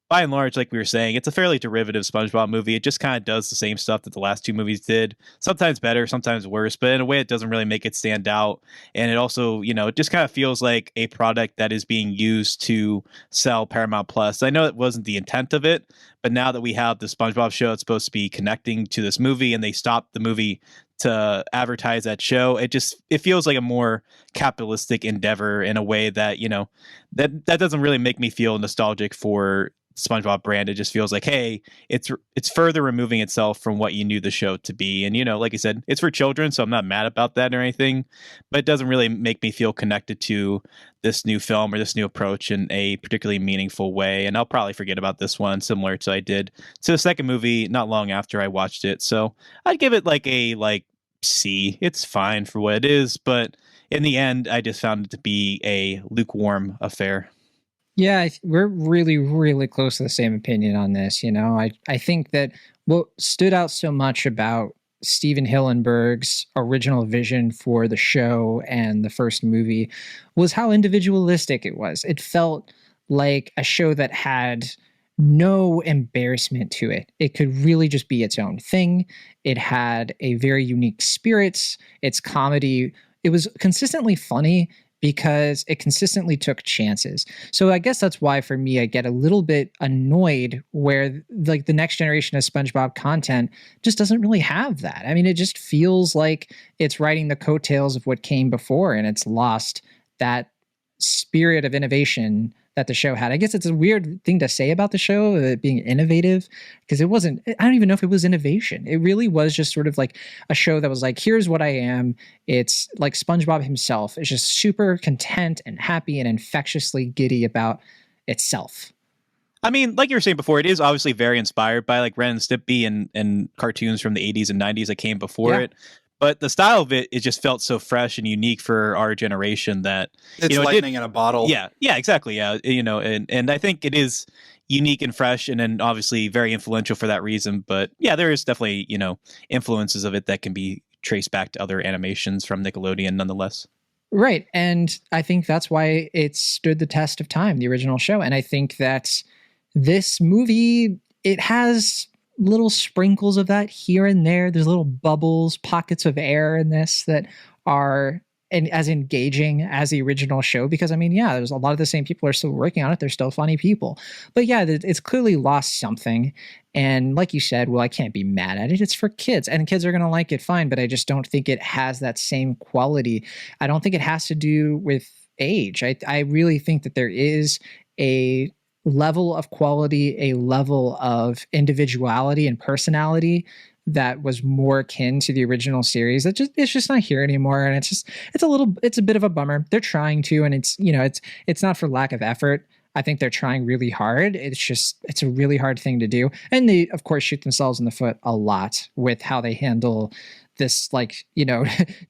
by and large, like we were saying, it's a fairly derivative SpongeBob movie. It just kind of does the same stuff that the last two movies did. Sometimes better, sometimes worse, but in a way it doesn't really make it stand out. And it also, it just kind of feels like a product that is being used to sell Paramount Plus. I know it wasn't the intent of it, but now that we have the SpongeBob show, it's supposed to be connecting to this movie, and they stopped the movie to advertise that show. It feels like a more capitalistic endeavor in a way that, that doesn't really make me feel nostalgic for SpongeBob brand. It just feels like, hey, it's further removing itself from what you knew the show to be. And, like I said, it's for children, so I'm not mad about that or anything, but it doesn't really make me feel connected to this new film or this new approach in a particularly meaningful way. And I'll probably forget about this one, similar to I did to the second movie not long after I watched it. So I'd give it like a C. It's fine for what it is, but in the end, I just found it to be a lukewarm affair. Yeah, we're really, really close to the same opinion on this. I think that what stood out so much about Stephen Hillenburg's original vision for the show and the first movie was how individualistic it was. It felt like a show that had no embarrassment to it. It could really just be its own thing. It had a very unique spirit. Its comedy, it was consistently funny because it consistently took chances. So I guess that's why for me, I get a little bit annoyed where like the next generation of SpongeBob content just doesn't really have that. I mean, it just feels like it's riding the coattails of what came before, and it's lost that spirit of innovation that the show had. I guess it's a weird thing to say about the show, it being innovative, because it wasn't, I don't even know if it was innovation. It really was just sort of like a show that was like, here's what I am. It's like SpongeBob himself is just super content and happy and infectiously giddy about itself. I mean, like you were saying before, it is obviously very inspired by like Ren and Stimpy and cartoons from the 80s and 90s that came before it. But the style of it just felt so fresh and unique for our generation that it's lightning in a bottle. Yeah, exactly. Yeah, and I think it is unique and fresh, and then obviously very influential for that reason. But yeah, there is definitely influences of it that can be traced back to other animations from Nickelodeon, nonetheless. Right, and I think that's why it stood the test of time, the original show. And I think that this movie, it has little sprinkles of that here and there. There's little bubbles, pockets of air in this that are as engaging as the original show, because I mean, yeah, there's a lot of the same people are still working on it. They're still funny people, but yeah, it's clearly lost something. And like you said, well, I can't be mad at it. It's for kids, and kids are going to like it fine, but I just don't think it has that same quality. I don't think it has to do with age. I really think that there is a level of quality, a level of individuality and personality that was more akin to the original series. It's just not here anymore, and it's a bit of a bummer. They're trying to, and it's not for lack of effort. I think they're trying really hard. It's a really hard thing to do, and they of course shoot themselves in the foot a lot with how they handle this, like,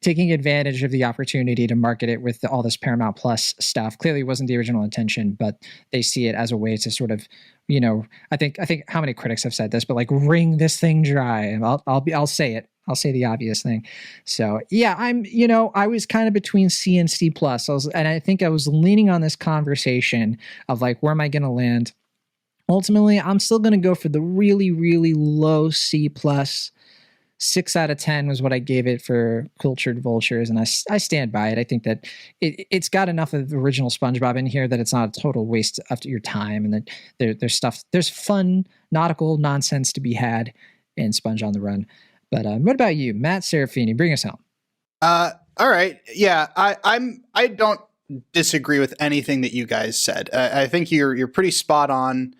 taking advantage of the opportunity to market it with all this Paramount Plus stuff. Clearly wasn't the original intention, but they see it as a way to sort of, I think how many critics have said this, but like, wring this thing dry. And I'll say it. I'll say the obvious thing. So yeah, I was kind of between C and C plus. And I think I was leaning on this conversation of like, where am I going to land? Ultimately, I'm still going to go for the really, really low C plus. 6 out of 10 was what I gave it for Cultured Vultures, and I stand by it. I think that it's got enough of the original SpongeBob in here that it's not a total waste of your time, and that there's fun nautical nonsense to be had in Sponge on the Run. But what about you, Matt Serafini? Bring us home. All right, yeah, I don't disagree with anything that you guys said. I think you're pretty spot on.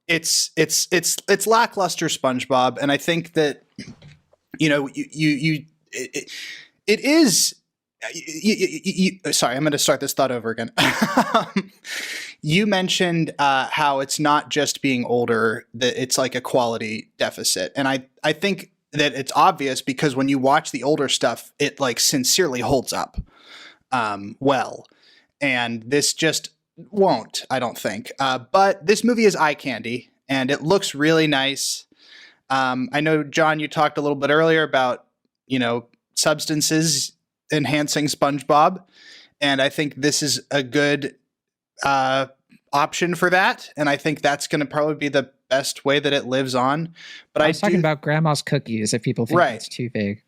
It's lackluster SpongeBob, and I think that it is. Sorry, I'm going to start this thought over again. You mentioned how it's not just being older, that it's like a quality deficit, and I think that it's obvious because when you watch the older stuff, it like sincerely holds up well, and this just won't, I don't think. But this movie is eye candy, and it looks really nice. I know, John, you talked a little bit earlier about, substances enhancing SpongeBob, and I think this is a good option for that, and I think that's going to probably be the best way that it lives on. But I was talking about grandma's cookies, if people think it's too vague.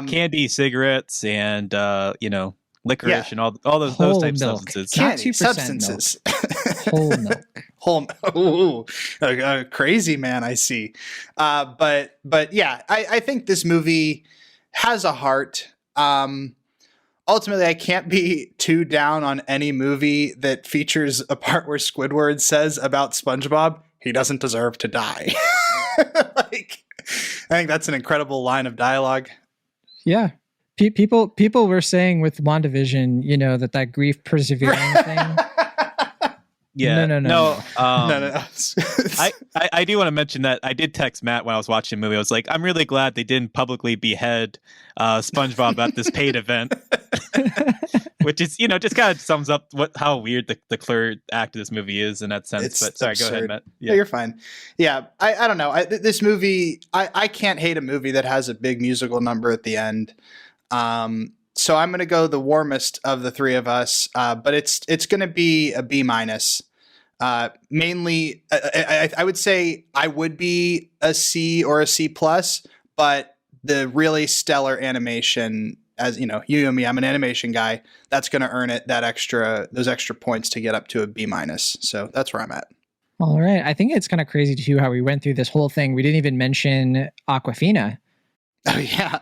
Candy, cigarettes, and licorice and all those types of substances. Candy, substances. Whole milk. Ooh, crazy man, I see. But yeah, I think this movie has a heart. Ultimately, I can't be too down on any movie that features a part where Squidward says about SpongeBob, he doesn't deserve to die. Like, I think that's an incredible line of dialogue. Yeah. People were saying with WandaVision, that grief persevering thing. Yeah. No. I do want to mention that I did text Matt when I was watching the movie. I was like, I'm really glad they didn't publicly behead SpongeBob at this paid event, which is, just kind of sums up how weird the third act of this movie is in that sense. But sorry, absurd. Go ahead, Matt. Yeah, you're fine. Yeah, I don't know. This movie, I can't hate a movie that has a big musical number at the end. So I'm going to go the warmest of the three of us, but it's going to be a B minus. Mainly, I would say I would be a C or a C plus, but the really stellar animation, as you know me, I'm an animation guy. That's going to earn it those extra points to get up to a B minus. So that's where I'm at. All right. I think it's kind of crazy too how we went through this whole thing. We didn't even mention Awkwafina. Oh yeah.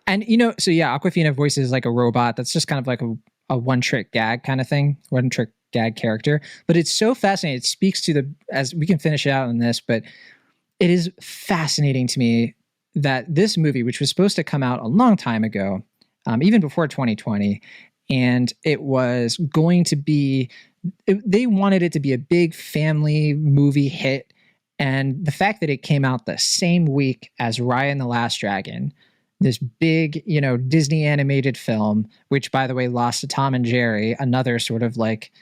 And, so yeah, Awkwafina voices like a robot. That's just kind of like a one-trick gag kind of thing, one-trick gag character. But it's so fascinating. It speaks to as we can finish it out on this, but it is fascinating to me that this movie, which was supposed to come out a long time ago, even before 2020, and it was going to be, they wanted it to be a big family movie hit. And the fact that it came out the same week as Raya and the Last Dragon, this big, Disney animated film, which by the way lost to Tom and Jerry, another sort of like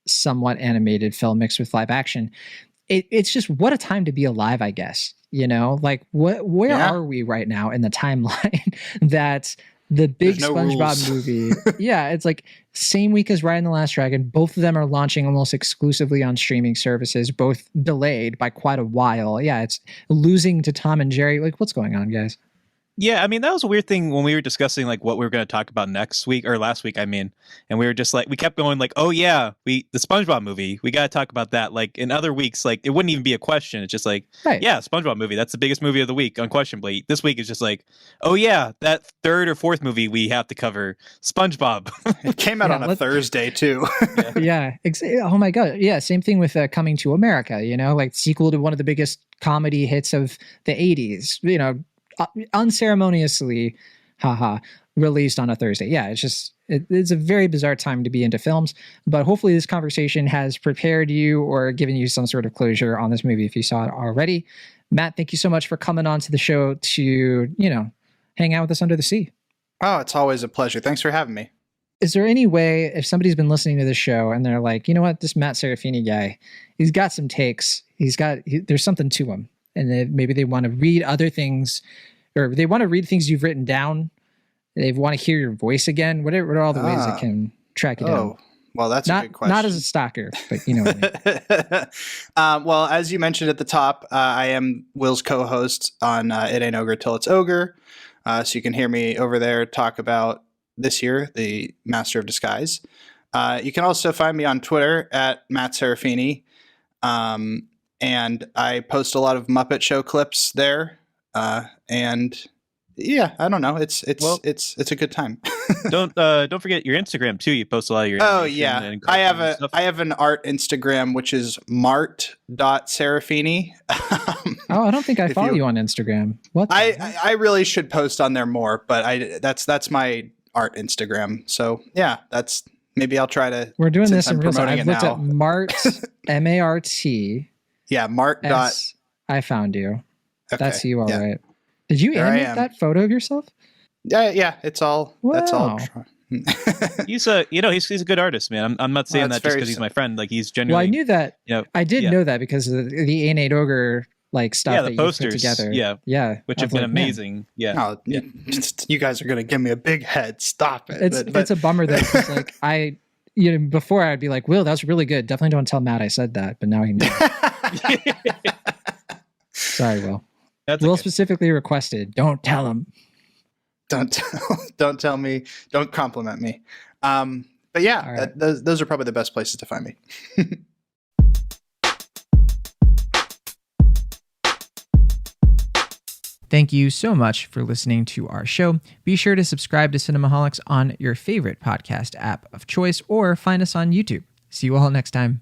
somewhat animated film mixed with live action. It's just what a time to be alive, I guess. Like where are we right now in the timeline that the big SpongeBob movie, it's like same week as Raya and the Last Dragon. Both of them are launching almost exclusively on streaming services, both delayed by quite a while. Yeah, it's losing to Tom and Jerry. Like, what's going on, guys? Yeah, I mean, that was a weird thing when we were discussing like what we were going to talk about next week or last week, and we were just like, we kept going like, oh yeah, the SpongeBob movie, we got to talk about that. Like in other weeks, like it wouldn't even be a question. It's just like, yeah, SpongeBob movie, that's the biggest movie of the week, unquestionably. This week is just like, oh yeah, that third or fourth movie we have to cover, SpongeBob. It came out on a Thursday too. Oh my God. Yeah. Same thing with Coming to America, like sequel to one of the biggest comedy hits of the 80s, unceremoniously, released on a Thursday. Yeah, it's a very bizarre time to be into films, but hopefully this conversation has prepared you or given you some sort of closure on this movie if you saw it already. Matt, thank you so much for coming on to the show to, hang out with us under the sea. Oh, it's always a pleasure. Thanks for having me. Is there any way, if somebody's been listening to this show and they're like, you know what, this Matt Serafini guy, he's got some takes, there's something to him, and maybe they want to read other things, or they want to read things you've written down. They want to hear your voice again. What are all the ways that can track you down? Well, that's a good question. Not as a stalker, but you know what I mean. Well, as you mentioned at the top, I am Will's co-host on It Ain't Ogre Till It's Ogre. So you can hear me over there talk about this year, the Master of Disguise. You can also find me on Twitter at Matt Serafini. And I post a lot of Muppet Show clips there. And yeah, I don't know. It's a good time. Don't forget your Instagram too. You post a lot of your. Oh yeah, I have an art Instagram which is mart.serafini. I don't think I follow you on Instagram. What? I really should post on there more, but that's my art Instagram. So yeah, maybe I'll try to. We're doing this in real time. I've looked at Mart, M-A-R-T. Yeah, Mart. I found you. Okay, that's you, all right. Did you animate that photo of yourself? Yeah, it's all. Wow. That's all. He's a good artist, man. I'm not saying that just because he's my friend. Like he's genuinely. Well, I knew that. I did know that because of the Ain't Ogre stuff. Yeah, the that posters you put together. Yeah, which have been amazing. Man. Yeah. You guys are gonna give me a big head. Stop it. It's a bummer that before I'd be like, Will, that was really good. Definitely don't tell Matt I said that, but now he knows. Sorry, Will. Will specifically requested, don't tell him. Don't tell me. Don't compliment me. But yeah, right. Those are probably the best places to find me. Thank you so much for listening to our show. Be sure to subscribe to Cinemaholics on your favorite podcast app of choice or find us on YouTube. See you all next time.